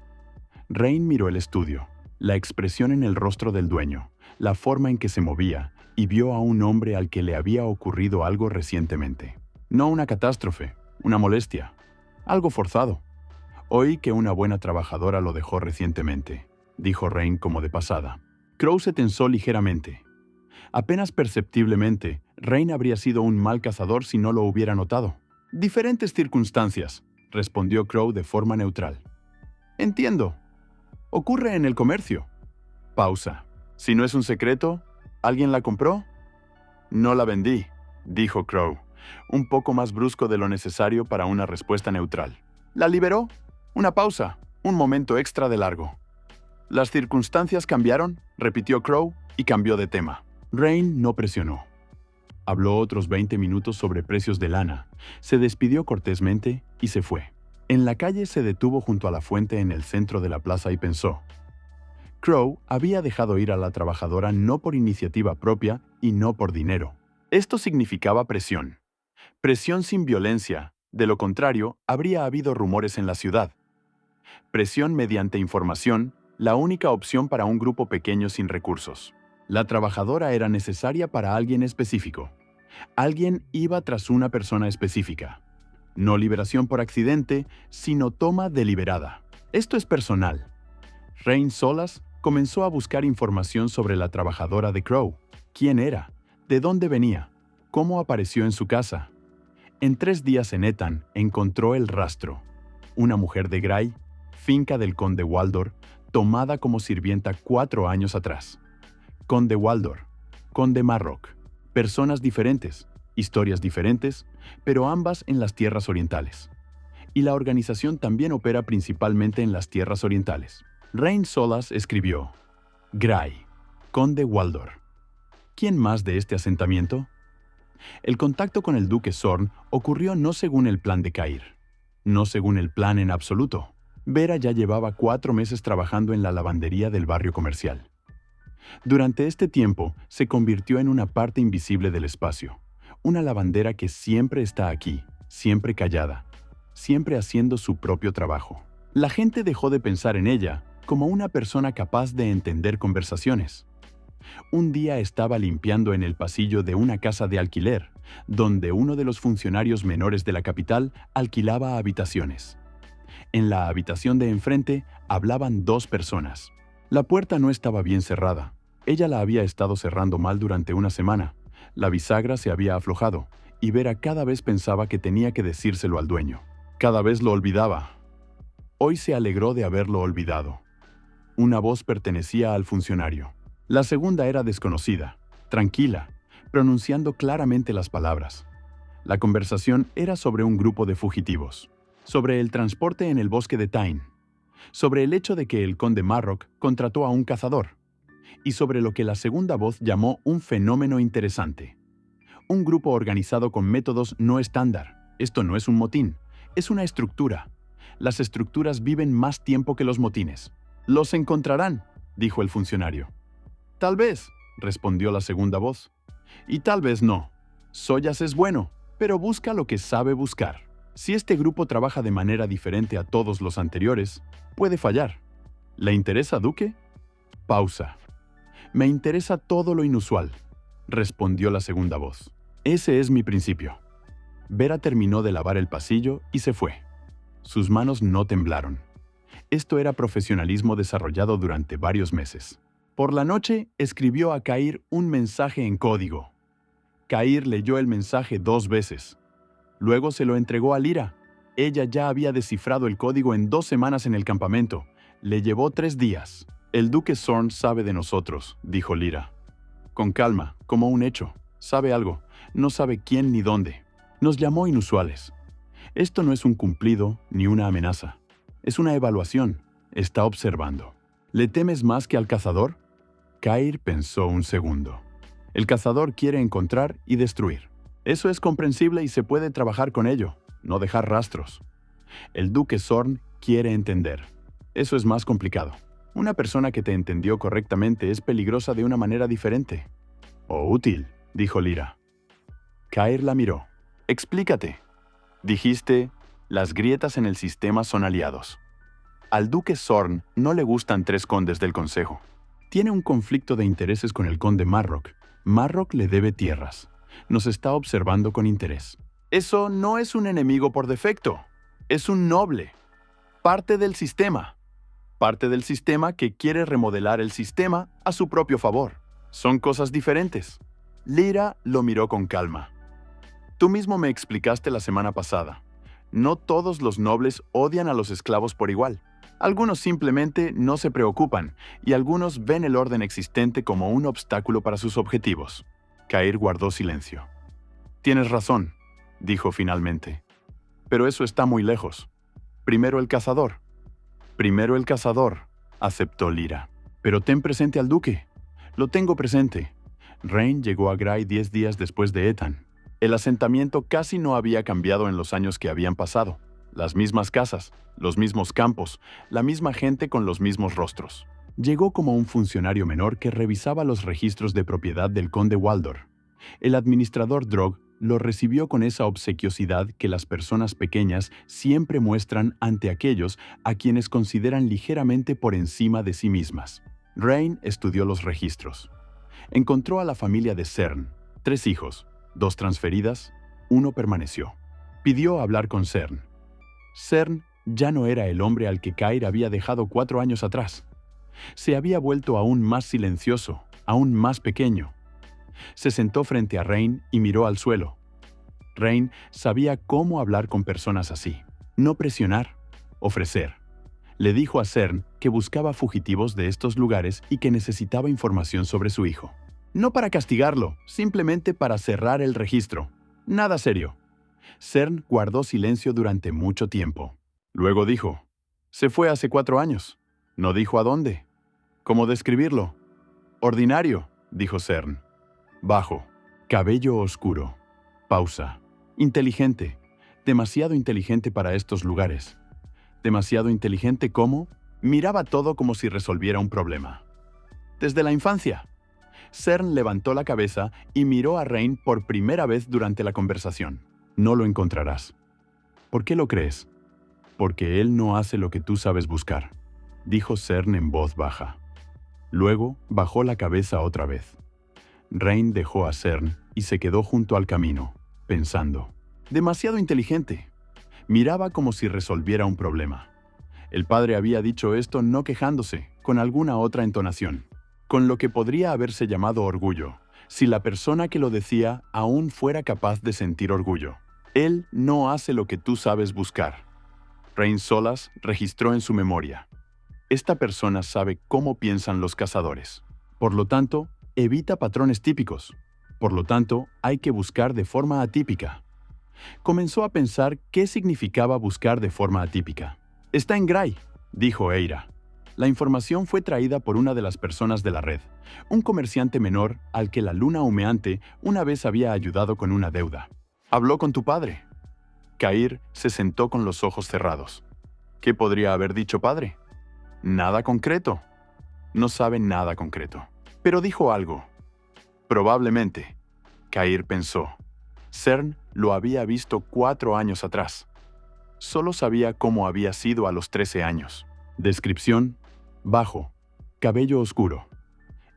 Rain miró el estudio, la expresión en el rostro del dueño, la forma en que se movía, y vio a un hombre al que le había ocurrido algo recientemente. No una catástrofe, una molestia, algo forzado. Oí que una buena trabajadora lo dejó recientemente, dijo Rain como de pasada. Crowe se tensó ligeramente. Apenas perceptiblemente, Rain habría sido un mal cazador si no lo hubiera notado. Diferentes circunstancias, respondió Crowe de forma neutral. Entiendo. Ocurre en el comercio. Pausa. Si no es un secreto, ¿alguien la compró? No la vendí, dijo Crowe, un poco más brusco de lo necesario para una respuesta neutral. ¿La liberó? Una pausa, un momento extra de largo. ¿Las circunstancias cambiaron?, repitió Crow y cambió de tema. Rain no presionó. Habló otros 20 minutos sobre precios de lana, se despidió cortésmente y se fue. En la calle se detuvo junto a la fuente en el centro de la plaza y pensó. Crow había dejado ir a la trabajadora no por iniciativa propia y no por dinero. Esto significaba presión. Presión sin violencia, de lo contrario, habría habido rumores en la ciudad. Presión mediante información, la única opción para un grupo pequeño sin recursos. La trabajadora era necesaria para alguien específico. Alguien iba tras una persona específica. No liberación por accidente, sino toma deliberada. Esto es personal. Rain Solas comenzó a buscar información sobre la trabajadora de Crow. ¿Quién era? ¿De dónde venía? ¿Cómo apareció en su casa? En 3 días en Ethan encontró el rastro. Una mujer de Gray, finca del conde Waldor, tomada como sirvienta 4 años atrás. Conde Waldor, conde Marrock. Personas diferentes, historias diferentes, pero ambas en las tierras orientales. Y la organización también opera principalmente en las tierras orientales. Rain Solas escribió: Gray, conde Waldor. ¿Quién más de este asentamiento? El contacto con el duque Zorn ocurrió no según el plan de Cair, no según el plan en absoluto. Vera ya llevaba 4 meses trabajando en la lavandería del barrio comercial. Durante este tiempo se convirtió en una parte invisible del espacio, una lavandera que siempre está aquí, siempre callada, siempre haciendo su propio trabajo. La gente dejó de pensar en ella como una persona capaz de entender conversaciones. Un día estaba limpiando en el pasillo de una casa de alquiler, donde uno de los funcionarios menores de la capital alquilaba habitaciones. En la habitación de enfrente hablaban 2 personas. La puerta no estaba bien cerrada. Ella la había estado cerrando mal durante una semana. La bisagra se había aflojado, y Vera cada vez pensaba que tenía que decírselo al dueño. Cada vez lo olvidaba. Hoy se alegró de haberlo olvidado. Una voz pertenecía al funcionario. La segunda era desconocida, tranquila, pronunciando claramente las palabras. La conversación era sobre un grupo de fugitivos, sobre el transporte en el bosque de Tyne, sobre el hecho de que el conde Marrock contrató a un cazador, y sobre lo que la segunda voz llamó un fenómeno interesante. Un grupo organizado con métodos no estándar. Esto no es un motín, es una estructura. Las estructuras viven más tiempo que los motines. «Los encontrarán», dijo el funcionario. «Tal vez», respondió la segunda voz. «Y tal vez no. Soyas es bueno, pero busca lo que sabe buscar. Si este grupo trabaja de manera diferente a todos los anteriores, puede fallar. ¿Le interesa, Duque?» Pausa. «Me interesa todo lo inusual», respondió la segunda voz. «Ese es mi principio». Vera terminó de lavar el pasillo y se fue. Sus manos no temblaron. Esto era profesionalismo desarrollado durante varios meses. Por la noche, escribió a Cair un mensaje en código. Cair leyó el mensaje 2 veces. Luego se lo entregó a Lyra. Ella ya había descifrado el código en 2 semanas en el campamento. Le llevó 3 días. «El duque Zorn sabe de nosotros», dijo Lyra. Con calma, como un hecho. Sabe algo. No sabe quién ni dónde. Nos llamó inusuales. Esto no es un cumplido ni una amenaza. Es una evaluación. Está observando. ¿Le temes más que al cazador? Cair pensó un segundo. El cazador quiere encontrar y destruir. Eso es comprensible y se puede trabajar con ello, no dejar rastros. El duque Zorn quiere entender. Eso es más complicado. Una persona que te entendió correctamente es peligrosa de una manera diferente. «O útil», dijo Lyra. Cair la miró. «Explícate». Dijiste, las grietas en el sistema son aliados. Al duque Zorn no le gustan 3 condes del consejo. Tiene un conflicto de intereses con el conde Marrock. Marrock le debe tierras. Nos está observando con interés. Eso no es un enemigo por defecto. Es un noble. Parte del sistema. Parte del sistema que quiere remodelar el sistema a su propio favor. Son cosas diferentes. Lyra lo miró con calma. Tú mismo me explicaste la semana pasada. No todos los nobles odian a los esclavos por igual. Algunos simplemente no se preocupan y algunos ven el orden existente como un obstáculo para sus objetivos. Cair guardó silencio. Tienes razón, dijo finalmente. Pero eso está muy lejos. Primero el cazador. Primero el cazador, aceptó Lyra. Pero ten presente al duque. Lo tengo presente. Rain llegó a Gray 10 días después de Ethan. El asentamiento casi no había cambiado en los años que habían pasado. Las mismas casas, los mismos campos, la misma gente con los mismos rostros. Llegó como un funcionario menor que revisaba los registros de propiedad del conde Waldor. El administrador Drog lo recibió con esa obsequiosidad que las personas pequeñas siempre muestran ante aquellos a quienes consideran ligeramente por encima de sí mismas. Rain estudió los registros. Encontró a la familia de Cern, 3 hijos, 2 transferidas, 1 permaneció. Pidió hablar con Cern. Cern ya no era el hombre al que Cair había dejado 4 años atrás. Se había vuelto aún más silencioso, aún más pequeño. Se sentó frente a Rain y miró al suelo. Rain sabía cómo hablar con personas así. No presionar, ofrecer. Le dijo a Cern que buscaba fugitivos de estos lugares y que necesitaba información sobre su hijo. No para castigarlo, simplemente para cerrar el registro. Nada serio. Cern guardó silencio durante mucho tiempo. Luego dijo, se fue hace 4 años. No dijo a dónde. ¿Cómo describirlo? Ordinario, dijo Cern. Bajo, cabello oscuro. Pausa. Inteligente. Demasiado inteligente para estos lugares. Demasiado inteligente como miraba todo como si resolviera un problema. Desde la infancia. Cern levantó la cabeza y miró a Rain por primera vez durante la conversación. No lo encontrarás. ¿Por qué lo crees? Porque él no hace lo que tú sabes buscar, dijo Cern en voz baja. Luego bajó la cabeza otra vez. Rain dejó a Cern y se quedó junto al camino, pensando. Demasiado inteligente. Miraba como si resolviera un problema. El padre había dicho esto no quejándose, con alguna otra entonación, con lo que podría haberse llamado orgullo, si la persona que lo decía aún fuera capaz de sentir orgullo. Él no hace lo que tú sabes buscar. Rain Solas registró en su memoria. Esta persona sabe cómo piensan los cazadores. Por lo tanto, evita patrones típicos. Por lo tanto, hay que buscar de forma atípica. Comenzó a pensar qué significaba buscar de forma atípica. Está en Gray, dijo Eira. La información fue traída por una de las personas de la red, un comerciante menor al que la luna humeante una vez había ayudado con una deuda. Habló con tu padre. Cair se sentó con los ojos cerrados. ¿Qué podría haber dicho padre? Nada concreto. No sabe nada concreto. Pero dijo algo. Probablemente. Cair pensó. Cern lo había visto 4 años atrás. Solo sabía cómo había sido a los 13 años. Descripción: bajo, cabello oscuro.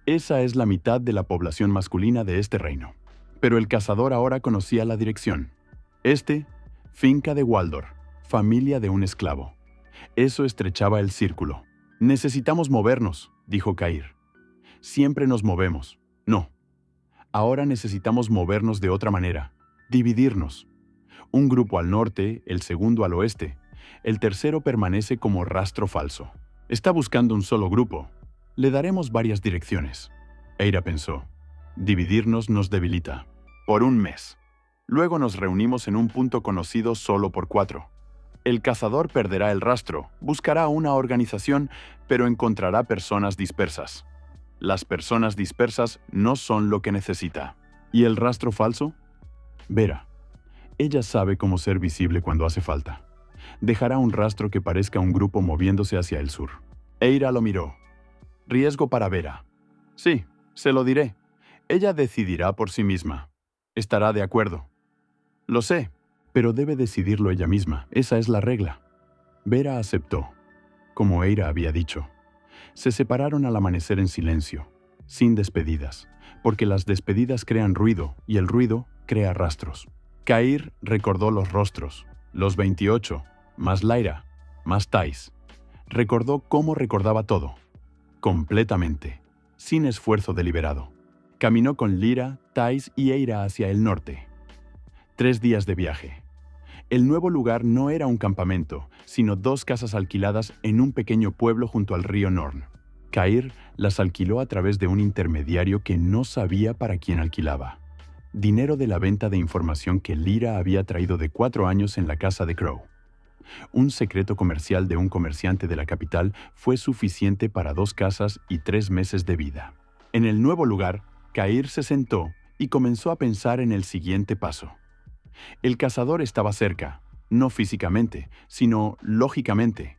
Esa es la mitad de la población masculina de este reino. Pero el cazador ahora conocía la dirección. Finca de Waldor, familia de un esclavo. Eso estrechaba el círculo. Necesitamos movernos, dijo Cair. Siempre nos movemos. No. Ahora necesitamos movernos de otra manera. Dividirnos. Un grupo al norte, el segundo al oeste. El tercero permanece como rastro falso. Está buscando un solo grupo. Le daremos varias direcciones. Eira pensó. Dividirnos nos debilita. Por un mes. Luego nos reunimos en un punto conocido solo por 4. El cazador perderá el rastro, buscará una organización, pero encontrará personas dispersas. Las personas dispersas no son lo que necesita. ¿Y el rastro falso? Vera. Ella sabe cómo ser visible cuando hace falta. Dejará un rastro que parezca un grupo moviéndose hacia el sur. Eira lo miró. Riesgo para Vera. Sí, se lo diré. Ella decidirá por sí misma. Estará de acuerdo. Lo sé, pero debe decidirlo ella misma. Esa es la regla. Vera aceptó, como Eira había dicho. Se separaron al amanecer en silencio, sin despedidas, porque las despedidas crean ruido y el ruido crea rastros. Cair recordó los rostros, los 28, más Lyra, más Thais. Recordó cómo recordaba todo, completamente, sin esfuerzo deliberado. Caminó con Lyra, Thais y Eira hacia el norte. 3 días de viaje. El nuevo lugar no era un campamento, sino 2 casas alquiladas en un pequeño pueblo junto al río Norn. Cair las alquiló a través de un intermediario que no sabía para quién alquilaba. dinero de la venta de información que Lyra había traído de 4 años en la casa de Crow. Un secreto comercial de un comerciante de la capital fue suficiente para 2 casas y 3 meses de vida. En el nuevo lugar, Cair se sentó y comenzó a pensar en el siguiente paso. El cazador estaba cerca, no físicamente, sino lógicamente.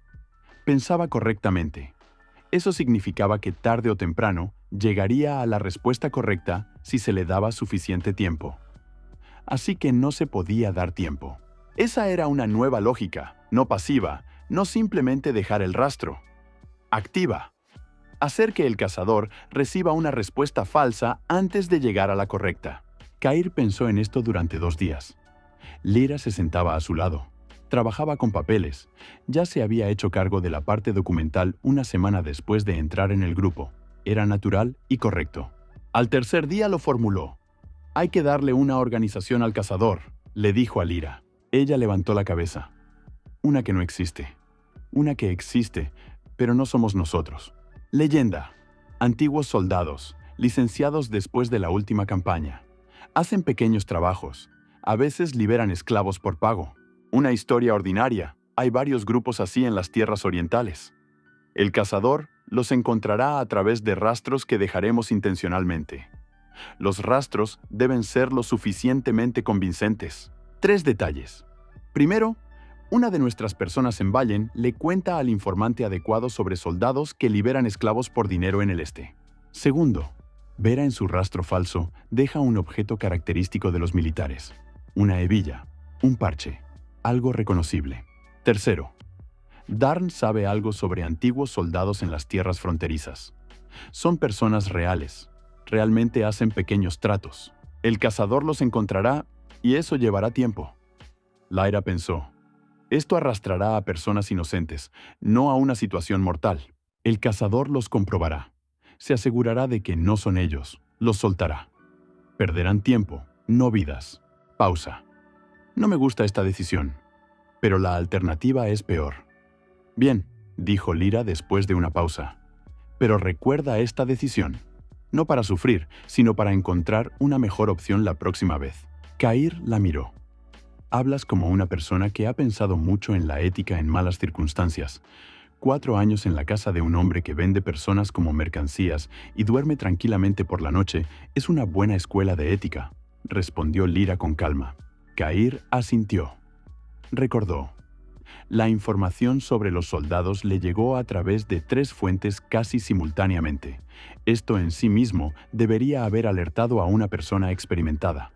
Pensaba correctamente. Eso significaba que tarde o temprano llegaría a la respuesta correcta si se le daba suficiente tiempo. Así que no se podía dar tiempo. Esa era una nueva lógica, no pasiva, no simplemente dejar el rastro. Activa. Hacer que el cazador reciba una respuesta falsa antes de llegar a la correcta. Cair pensó en esto durante 2 días. Lyra se sentaba a su lado. Trabajaba con papeles. Ya se había hecho cargo de la parte documental una semana después de entrar en el grupo. Era natural y correcto. Al tercer día lo formuló. «Hay que darle una organización al cazador», le dijo a Lyra. Ella levantó la cabeza. «Una que no existe. Una que existe, pero no somos nosotros». Leyenda. Antiguos soldados, licenciados después de la última campaña. Hacen pequeños trabajos. A veces liberan esclavos por pago. Una historia ordinaria. Hay varios grupos así en las tierras orientales. El cazador los encontrará a través de rastros que dejaremos intencionalmente. Los rastros deben ser lo suficientemente convincentes. 3 detalles. Primero, una de nuestras personas en Vallen le cuenta al informante adecuado sobre soldados que liberan esclavos por dinero en el este. Segundo, Vera en su rastro falso deja un objeto característico de los militares. Una hebilla, un parche, algo reconocible. Tercero, Darn sabe algo sobre antiguos soldados en las tierras fronterizas. Son personas reales. Realmente hacen pequeños tratos. El cazador los encontrará y eso llevará tiempo. Lyra pensó. Esto arrastrará a personas inocentes, no a una situación mortal. El cazador los comprobará. Se asegurará de que no son ellos. Los soltará. Perderán tiempo, no vidas. Pausa. No me gusta esta decisión, pero la alternativa es peor. Bien, dijo Lyra después de una pausa. Pero recuerda esta decisión. No para sufrir, sino para encontrar una mejor opción la próxima vez. Cair la miró. Hablas como una persona que ha pensado mucho en la ética en malas circunstancias. 4 años en la casa de un hombre que vende personas como mercancías y duerme tranquilamente por la noche es una buena escuela de ética, respondió Lyra con calma. Cair asintió. Recordó. La información sobre los soldados le llegó a través de 3 fuentes casi simultáneamente. Esto en sí mismo debería haber alertado a una persona experimentada.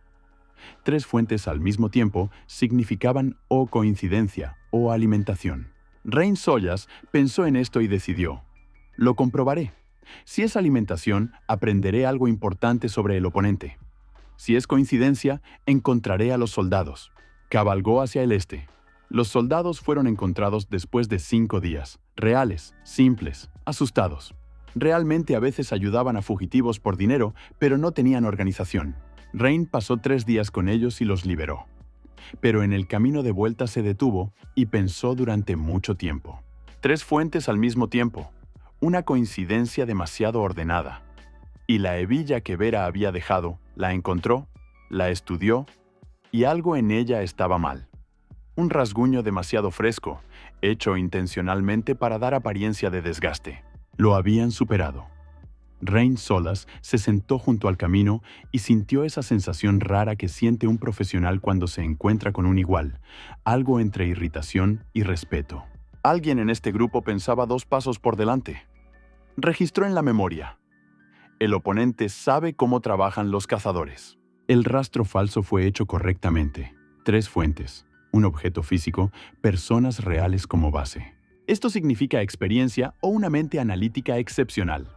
3 fuentes al mismo tiempo significaban o coincidencia o alimentación. Rain Soyas pensó en esto y decidió. Lo comprobaré. Si es alimentación, aprenderé algo importante sobre el oponente. Si es coincidencia, encontraré a los soldados. Cabalgó hacia el este. Los soldados fueron encontrados después de 5 días. Reales, simples, asustados. Realmente a veces ayudaban a fugitivos por dinero, pero no tenían organización. Rain pasó 3 días con ellos y los liberó. Pero en el camino de vuelta se detuvo y pensó durante mucho tiempo. 3 fuentes al mismo tiempo. Una coincidencia demasiado ordenada. Y la hebilla que Vera había dejado, la encontró, la estudió, y algo en ella estaba mal. Un rasguño demasiado fresco, hecho intencionalmente para dar apariencia de desgaste. Lo habían superado. Rain Solas se sentó junto al camino y sintió esa sensación rara que siente un profesional cuando se encuentra con un igual, algo entre irritación y respeto. Alguien en este grupo pensaba 2 pasos por delante. Registró en la memoria. El oponente sabe cómo trabajan los cazadores. El rastro falso fue hecho correctamente. 3 fuentes, un objeto físico, personas reales como base. Esto significa experiencia o una mente analítica excepcional.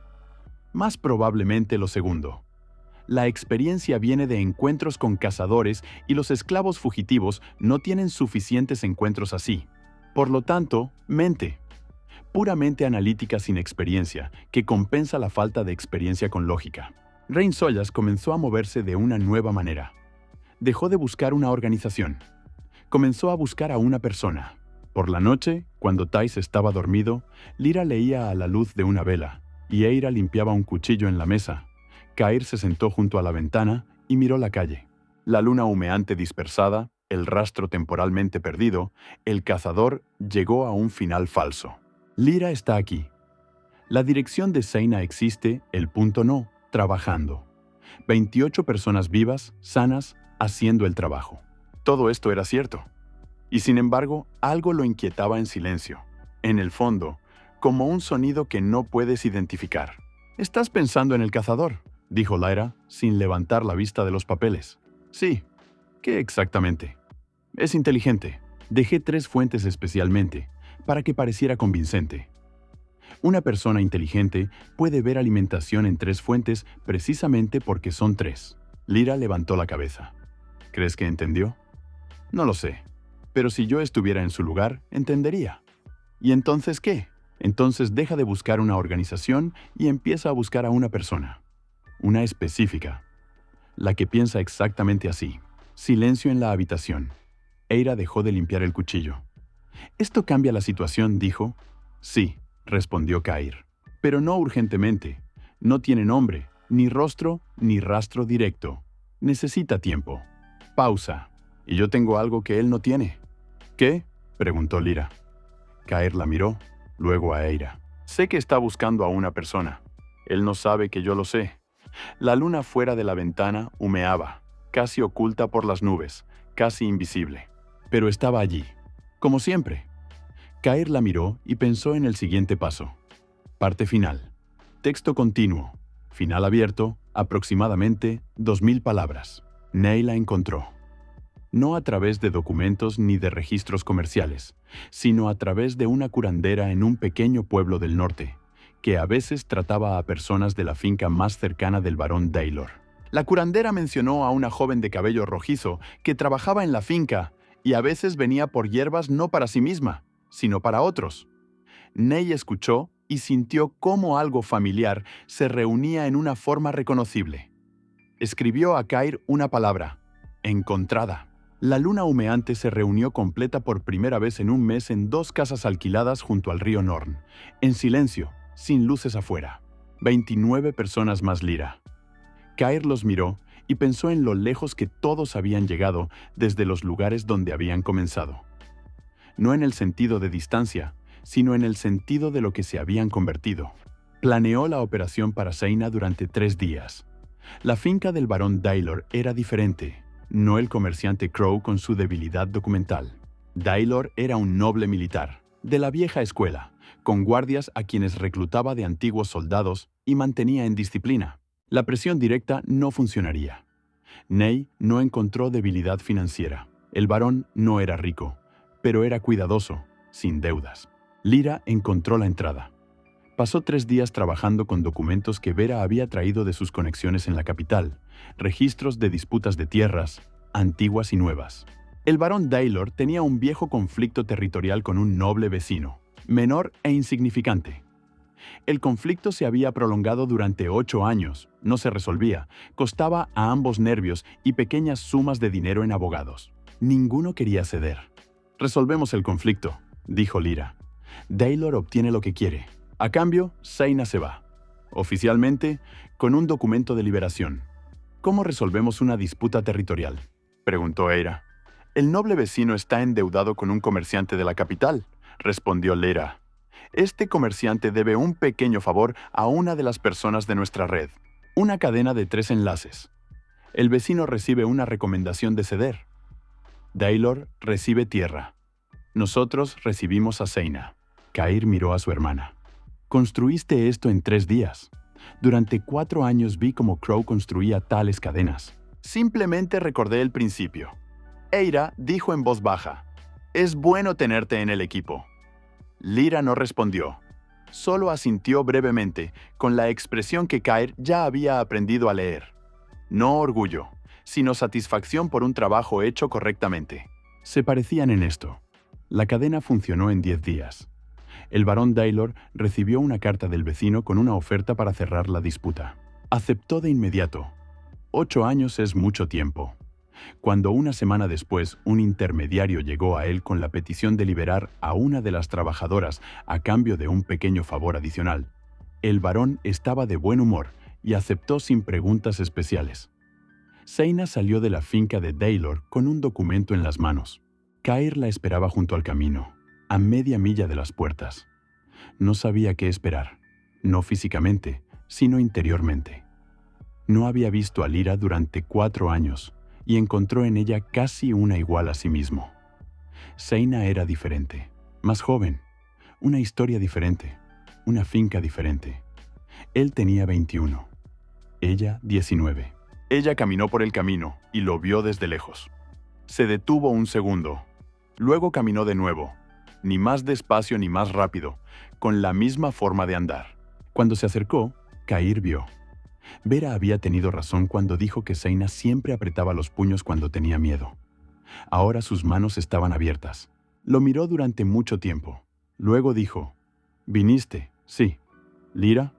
Más probablemente lo segundo. La experiencia viene de encuentros con cazadores y los esclavos fugitivos no tienen suficientes encuentros así. Por lo tanto, mente. Puramente analítica sin experiencia, que compensa la falta de experiencia con lógica. Rain Soyas comenzó a moverse de una nueva manera. Dejó de buscar una organización. Comenzó a buscar a una persona. Por la noche, cuando Thais estaba dormido, Lyra leía a la luz de una vela, y Eira limpiaba un cuchillo en la mesa. Cair se sentó junto a la ventana y miró la calle. La luna humeante dispersada, el rastro temporalmente perdido, el cazador llegó a un final falso. Lyra está aquí. La dirección de Zaina existe, el punto no, trabajando. 28 personas vivas, sanas, haciendo el trabajo. Todo esto era cierto. Y sin embargo, algo lo inquietaba en silencio. En el fondo, como un sonido que no puedes identificar. «Estás pensando en el cazador», dijo Lyra, sin levantar la vista de los papeles. «Sí. ¿Qué exactamente?» «Es inteligente. Dejé 3 fuentes especialmente, para que pareciera convincente. Una persona inteligente puede ver alimentación en 3 fuentes precisamente porque son 3. Lyra levantó la cabeza. ¿Crees que entendió? No lo sé. Pero si yo estuviera en su lugar, entendería. ¿Y entonces qué? Entonces deja de buscar una organización y empieza a buscar a una persona. Una específica. La que piensa exactamente así. Silencio en la habitación. Eira dejó de limpiar el cuchillo. «¿Esto cambia la situación?», dijo. «Sí», respondió Cair. «Pero no urgentemente. No tiene nombre, ni rostro, ni rastro directo. Necesita tiempo. Pausa. Y yo tengo algo que él no tiene». «¿Qué?», preguntó Lyra. Cair la miró, luego a Eira. «Sé que está buscando a una persona. Él no sabe que yo lo sé». La luna fuera de la ventana humeaba, casi oculta por las nubes, casi invisible. Pero estaba allí, como siempre. Cair la miró y pensó en el siguiente paso. Parte final. Texto continuo. Final abierto, aproximadamente 2000 palabras. Ney la encontró. No a través de documentos ni de registros comerciales, sino a través de una curandera en un pequeño pueblo del norte, que a veces trataba a personas de la finca más cercana del barón Daylor. La curandera mencionó a una joven de cabello rojizo que trabajaba en la finca y a veces venía por hierbas no para sí misma, sino para otros. Ney escuchó y sintió cómo algo familiar se reunía en una forma reconocible. Escribió a Cair una palabra: encontrada. La luna humeante se reunió completa por primera vez en un mes en 2 casas alquiladas junto al río Norn, en silencio, sin luces afuera. 29 personas más Lyra. Cair los miró y pensó en lo lejos que todos habían llegado desde los lugares donde habían comenzado. No en el sentido de distancia, sino en el sentido de lo que se habían convertido. Planeó la operación para Zaina durante 3 días. La finca del barón Daylor era diferente, no el comerciante Crow con su debilidad documental. Daylor era un noble militar, de la vieja escuela, con guardias a quienes reclutaba de antiguos soldados y mantenía en disciplina. La presión directa no funcionaría. Ney no encontró debilidad financiera. El barón no era rico, pero era cuidadoso, sin deudas. Lyra encontró la entrada. Pasó 3 días trabajando con documentos que Vera había traído de sus conexiones en la capital, registros de disputas de tierras, antiguas y nuevas. El barón Daylor tenía un viejo conflicto territorial con un noble vecino, menor e insignificante. El conflicto se había prolongado durante 8 años, no se resolvía, costaba a ambos nervios y pequeñas sumas de dinero en abogados. Ninguno quería ceder. «Resolvemos el conflicto», dijo Lyra. Daylor obtiene lo que quiere. A cambio, Zaina se va. Oficialmente, con un documento de liberación. «¿Cómo resolvemos una disputa territorial?», preguntó Eira. «El noble vecino está endeudado con un comerciante de la capital», respondió Lyra. «Este comerciante debe un pequeño favor a una de las personas de nuestra red. Una cadena de 3 enlaces. El vecino recibe una recomendación de ceder. Daylor recibe tierra. Nosotros recibimos a Zaina». Cair miró a su hermana. «Construiste esto en 3 días. Durante 4 años vi cómo Crow construía tales cadenas». «Simplemente recordé el principio». Eira dijo en voz baja: «Es bueno tenerte en el equipo». Lyra no respondió. Solo asintió brevemente, con la expresión que Cair ya había aprendido a leer. No orgullo, sino satisfacción por un trabajo hecho correctamente. Se parecían en esto. La cadena funcionó en 10 días. El barón Daylor recibió una carta del vecino con una oferta para cerrar la disputa. Aceptó de inmediato. 8 años es mucho tiempo. Cuando una semana después un intermediario llegó a él con la petición de liberar a una de las trabajadoras a cambio de un pequeño favor adicional, el barón estaba de buen humor y aceptó sin preguntas especiales. Zaina salió de la finca de Daylor con un documento en las manos. Cair la esperaba junto al camino, a media milla de las puertas. No sabía qué esperar, no físicamente, sino interiormente. No había visto a Lyra durante 4 años y encontró en ella casi una igual a sí mismo. Zaina era diferente, más joven, una historia diferente, una finca diferente. Él tenía 21, ella 19. Ella caminó por el camino y lo vio desde lejos. Se detuvo un segundo. Luego caminó de nuevo, ni más despacio ni más rápido, con la misma forma de andar. Cuando se acercó, Cair vio. Vera había tenido razón cuando dijo que Zaina siempre apretaba los puños cuando tenía miedo. Ahora sus manos estaban abiertas. Lo miró durante mucho tiempo. Luego dijo: «¿Viniste? Sí. ¿Lyra?»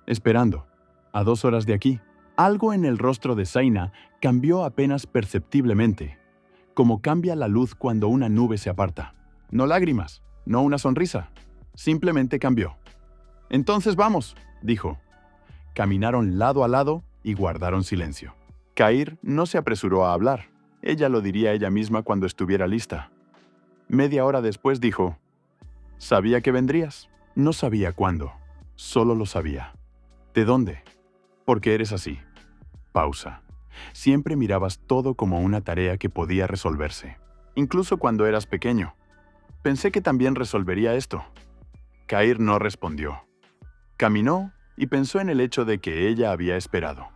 «Esperando. A 2 horas de aquí». Algo en el rostro de Zaina cambió apenas perceptiblemente, como cambia la luz cuando una nube se aparta. No lágrimas, no una sonrisa. Simplemente cambió. «Entonces vamos», dijo. Caminaron lado a lado y guardaron silencio. Cair no se apresuró a hablar. Ella lo diría ella misma cuando estuviera lista. Media hora después dijo: «¿Sabía que vendrías?» No sabía cuándo, solo lo sabía. ¿De dónde? ¿Por qué eres así? Pausa. Siempre mirabas todo como una tarea que podía resolverse, incluso cuando eras pequeño. Pensé que también resolvería esto. Cair no respondió. Caminó y pensó en el hecho de que ella había esperado,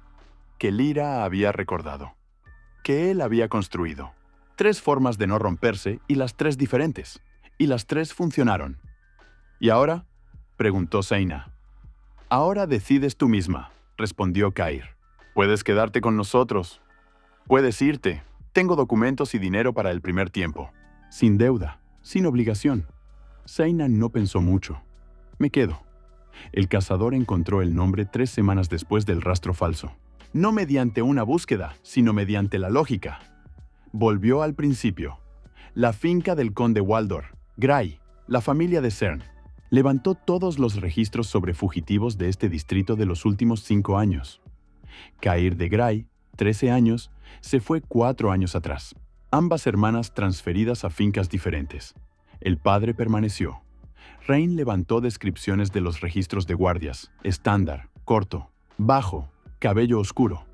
que Lyra había recordado, que él había construido. 3 formas de no romperse y las 3 diferentes, y las 3 funcionaron. ¿Y ahora?, preguntó Zaina. «Ahora decides tú misma», respondió Cair. «Puedes quedarte con nosotros. Puedes irte. Tengo documentos y dinero para el primer tiempo. Sin deuda, sin obligación». Zaina no pensó mucho. «Me quedo». El cazador encontró el nombre 3 semanas después del rastro falso. No mediante una búsqueda, sino mediante la lógica. Volvió al principio. La finca del conde Waldor, Gray, la familia de Cern. Levantó todos los registros sobre fugitivos de este distrito de los últimos 5 años. Cair de Gray, 13 años, se fue 4 años atrás. Ambas hermanas transferidas a fincas diferentes. El padre permaneció. Rain levantó descripciones de los registros de guardias: estándar, corto, bajo, cabello oscuro.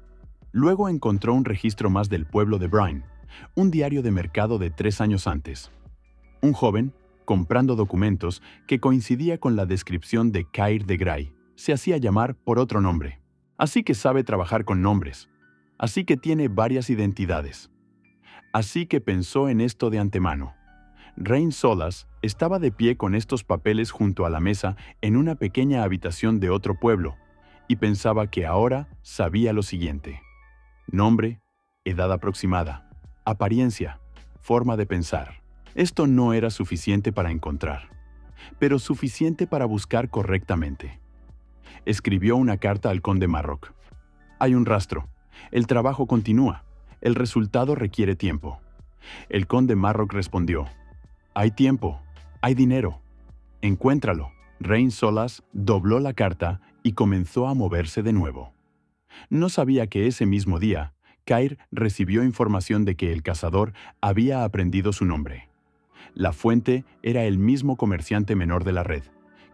Luego encontró un registro más del pueblo de Bryn, un diario de mercado de 3 años antes. Un joven, comprando documentos, que coincidía con la descripción de Cair de Gray, se hacía llamar por otro nombre. Así que sabe trabajar con nombres. Así que tiene varias identidades. Así que pensó en esto de antemano. Rain Solas estaba de pie con estos papeles junto a la mesa en una pequeña habitación de otro pueblo, y pensaba que ahora sabía lo siguiente: nombre, edad aproximada, apariencia, forma de pensar. Esto no era suficiente para encontrar, pero suficiente para buscar correctamente. Escribió una carta al conde Marrock. «Hay un rastro. El trabajo continúa. El resultado requiere tiempo». El conde Marrock respondió: «Hay tiempo. Hay dinero. Encuéntralo». Rain Solas dobló la carta y comenzó a moverse de nuevo. No sabía que ese mismo día, Cair recibió información de que el cazador había aprendido su nombre. La fuente era el mismo comerciante menor de la red,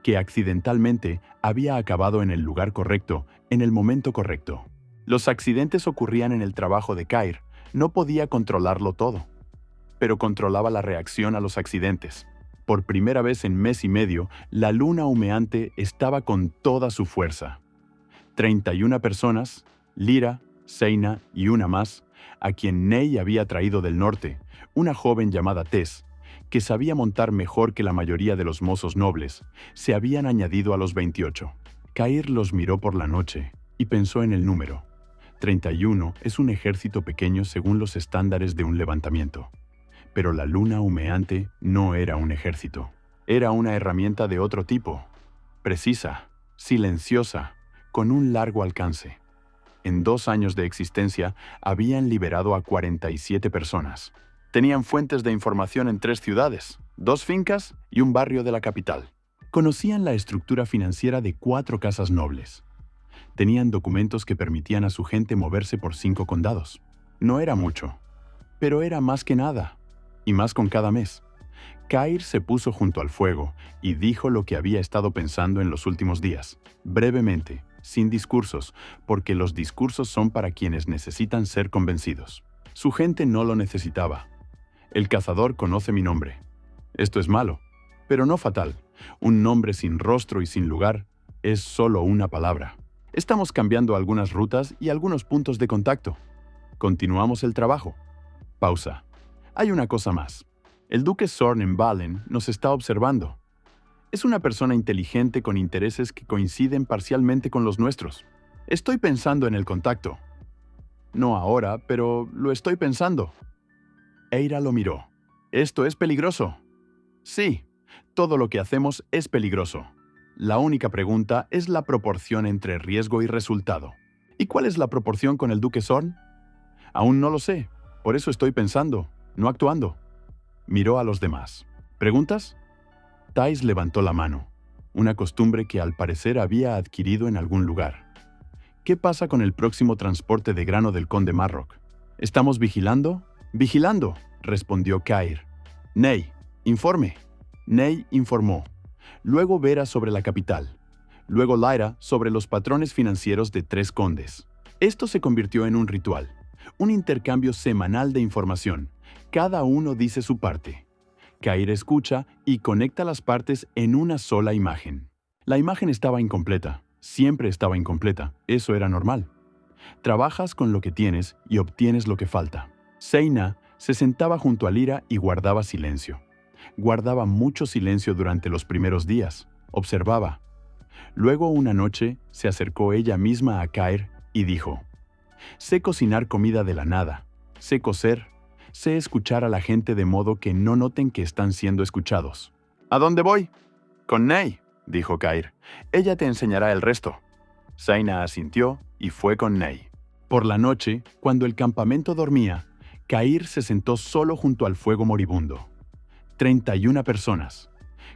que accidentalmente había acabado en el lugar correcto, en el momento correcto. Los accidentes ocurrían en el trabajo de Cair. No podía controlarlo todo, pero controlaba la reacción a los accidentes. Por primera vez en mes y medio, la luna humeante estaba con toda su fuerza. 31 personas, Lyra, Zaina y una más, a quien Ney había traído del norte, una joven llamada Tess, que sabía montar mejor que la mayoría de los mozos nobles, se habían añadido a los 28. Cair los miró por la noche y pensó en el número. 31 es un ejército pequeño según los estándares de un levantamiento. Pero la luna humeante no era un ejército. Era una herramienta de otro tipo, precisa, silenciosa, con un largo alcance. En 2 años de existencia habían liberado a 47 personas. Tenían fuentes de información en 3 ciudades, 2 fincas y un barrio de la capital. Conocían la estructura financiera de 4 casas nobles. Tenían documentos que permitían a su gente moverse por 5 condados. No era mucho, pero era más que nada, y más con cada mes. Kair se puso junto al fuego y dijo lo que había estado pensando en los últimos días, brevemente, sin discursos, porque los discursos son para quienes necesitan ser convencidos. Su gente no lo necesitaba. El cazador conoce mi nombre. Esto es malo, pero no fatal. Un nombre sin rostro y sin lugar es solo una palabra. Estamos cambiando algunas rutas y algunos puntos de contacto. Continuamos el trabajo. Pausa. Hay una cosa más. El duque Zorn en Valen nos está observando. Es una persona inteligente con intereses que coinciden parcialmente con los nuestros. Estoy pensando en el contacto. No ahora, pero lo estoy pensando. Eira lo miró. ¿Esto es peligroso? Sí, todo lo que hacemos es peligroso. La única pregunta es la proporción entre riesgo y resultado. ¿Y cuál es la proporción con el duque Zorn? Aún no lo sé, por eso estoy pensando, no actuando. Miró a los demás. ¿Preguntas? Thais levantó la mano, una costumbre que al parecer había adquirido en algún lugar. ¿Qué pasa con el próximo transporte de grano del conde Marrock? ¿Estamos vigilando? ¡Vigilando!, respondió Kair. Ney, informe. Ney informó. Luego Vera sobre la capital. Luego Lyra sobre los patrones financieros de 3 condes. Esto se convirtió en un ritual, un intercambio semanal de información. Cada uno dice su parte. Kair escucha y conecta las partes en una sola imagen. La imagen estaba incompleta, siempre estaba incompleta, eso era normal. Trabajas con lo que tienes y obtienes lo que falta. Seina se sentaba junto a Lyra y guardaba silencio. Guardaba mucho silencio durante los primeros días. Observaba. Luego una noche se acercó ella misma a Kair y dijo: «Sé cocinar comida de la nada. Sé coser. Sé escuchar a la gente de modo que no noten que están siendo escuchados». «¿A dónde voy?» «Con Ney», dijo Kair. «Ella te enseñará el resto». Seina asintió y fue con Ney. Por la noche, cuando el campamento dormía, Kair se sentó solo junto al fuego moribundo. 31 personas,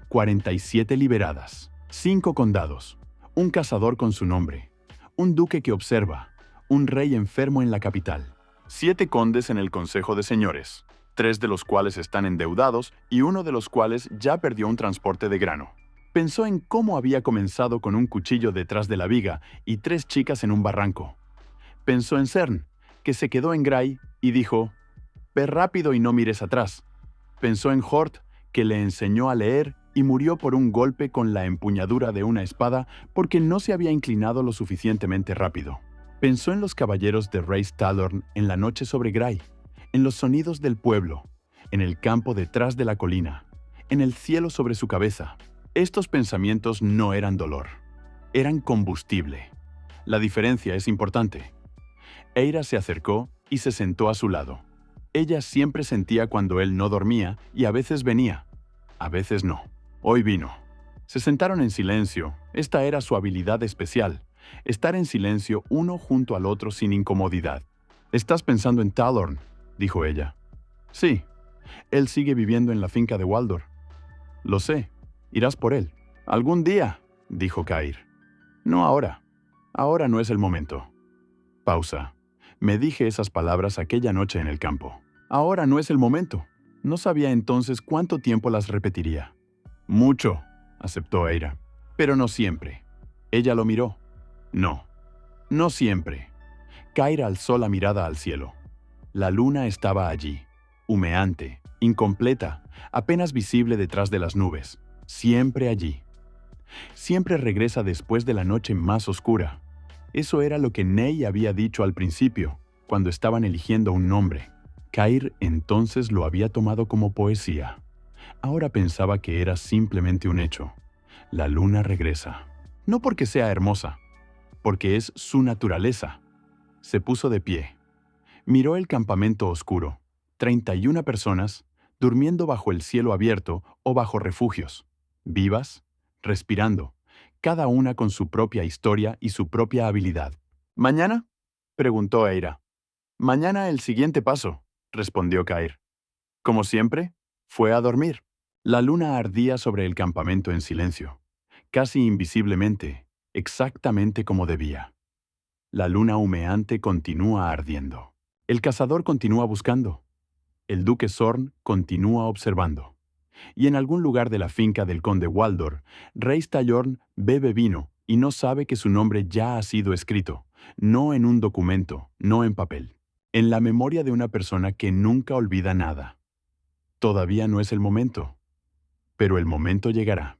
47 liberadas, 5 condados, un cazador con su nombre, un duque que observa, un rey enfermo en la capital, 7 condes en el Consejo de Señores, 3 de los cuales están endeudados y uno de los cuales ya perdió un transporte de grano. Pensó en cómo había comenzado con un cuchillo detrás de la viga y 3 chicas en un barranco. Pensó en Cern, que se quedó en Gray y dijo: «Ve rápido y no mires atrás». Pensó en Hort, que le enseñó a leer y murió por un golpe con la empuñadura de una espada porque no se había inclinado lo suficientemente rápido. Pensó en los caballeros de Rhys Talorn en la noche sobre Gray, en los sonidos del pueblo, en el campo detrás de la colina, en el cielo sobre su cabeza. Estos pensamientos no eran dolor, eran combustible. La diferencia es importante. Eira se acercó y se sentó a su lado. Ella siempre sentía cuando él no dormía y a veces venía, a veces no. Hoy vino. Se sentaron en silencio. Esta era su habilidad especial, estar en silencio uno junto al otro sin incomodidad. «¿Estás pensando en Talorn?», dijo ella. «Sí. Él sigue viviendo en la finca de Waldor». «Lo sé. Irás por él». «Algún día», dijo Kair. «No ahora. Ahora no es el momento». Pausa. Me dije esas palabras aquella noche en el campo. Ahora no es el momento. No sabía entonces cuánto tiempo las repetiría. «Mucho», aceptó Eira. «Pero no siempre». Ella lo miró. «No. No siempre». Kair alzó la mirada al cielo. La luna estaba allí, humeante, incompleta, apenas visible detrás de las nubes. Siempre allí. Siempre regresa después de la noche más oscura. Eso era lo que Ney había dicho al principio, cuando estaban eligiendo un nombre. Kair entonces lo había tomado como poesía. Ahora pensaba que era simplemente un hecho. La luna regresa. No porque sea hermosa, porque es su naturaleza. Se puso de pie. Miró el campamento oscuro. 31 personas, durmiendo bajo el cielo abierto o bajo refugios. Vivas, respirando, cada una con su propia historia y su propia habilidad. «¿Mañana?», preguntó Eira. «Mañana el siguiente paso», respondió Kair. Como siempre, fue a dormir. La luna ardía sobre el campamento en silencio, casi invisiblemente, exactamente como debía. La luna humeante continúa ardiendo. El cazador continúa buscando. El duque Zorn continúa observando. Y en algún lugar de la finca del conde Waldor, Rey Stallorn bebe vino y no sabe que su nombre ya ha sido escrito, no en un documento, no en papel, en la memoria de una persona que nunca olvida nada. Todavía no es el momento, pero el momento llegará.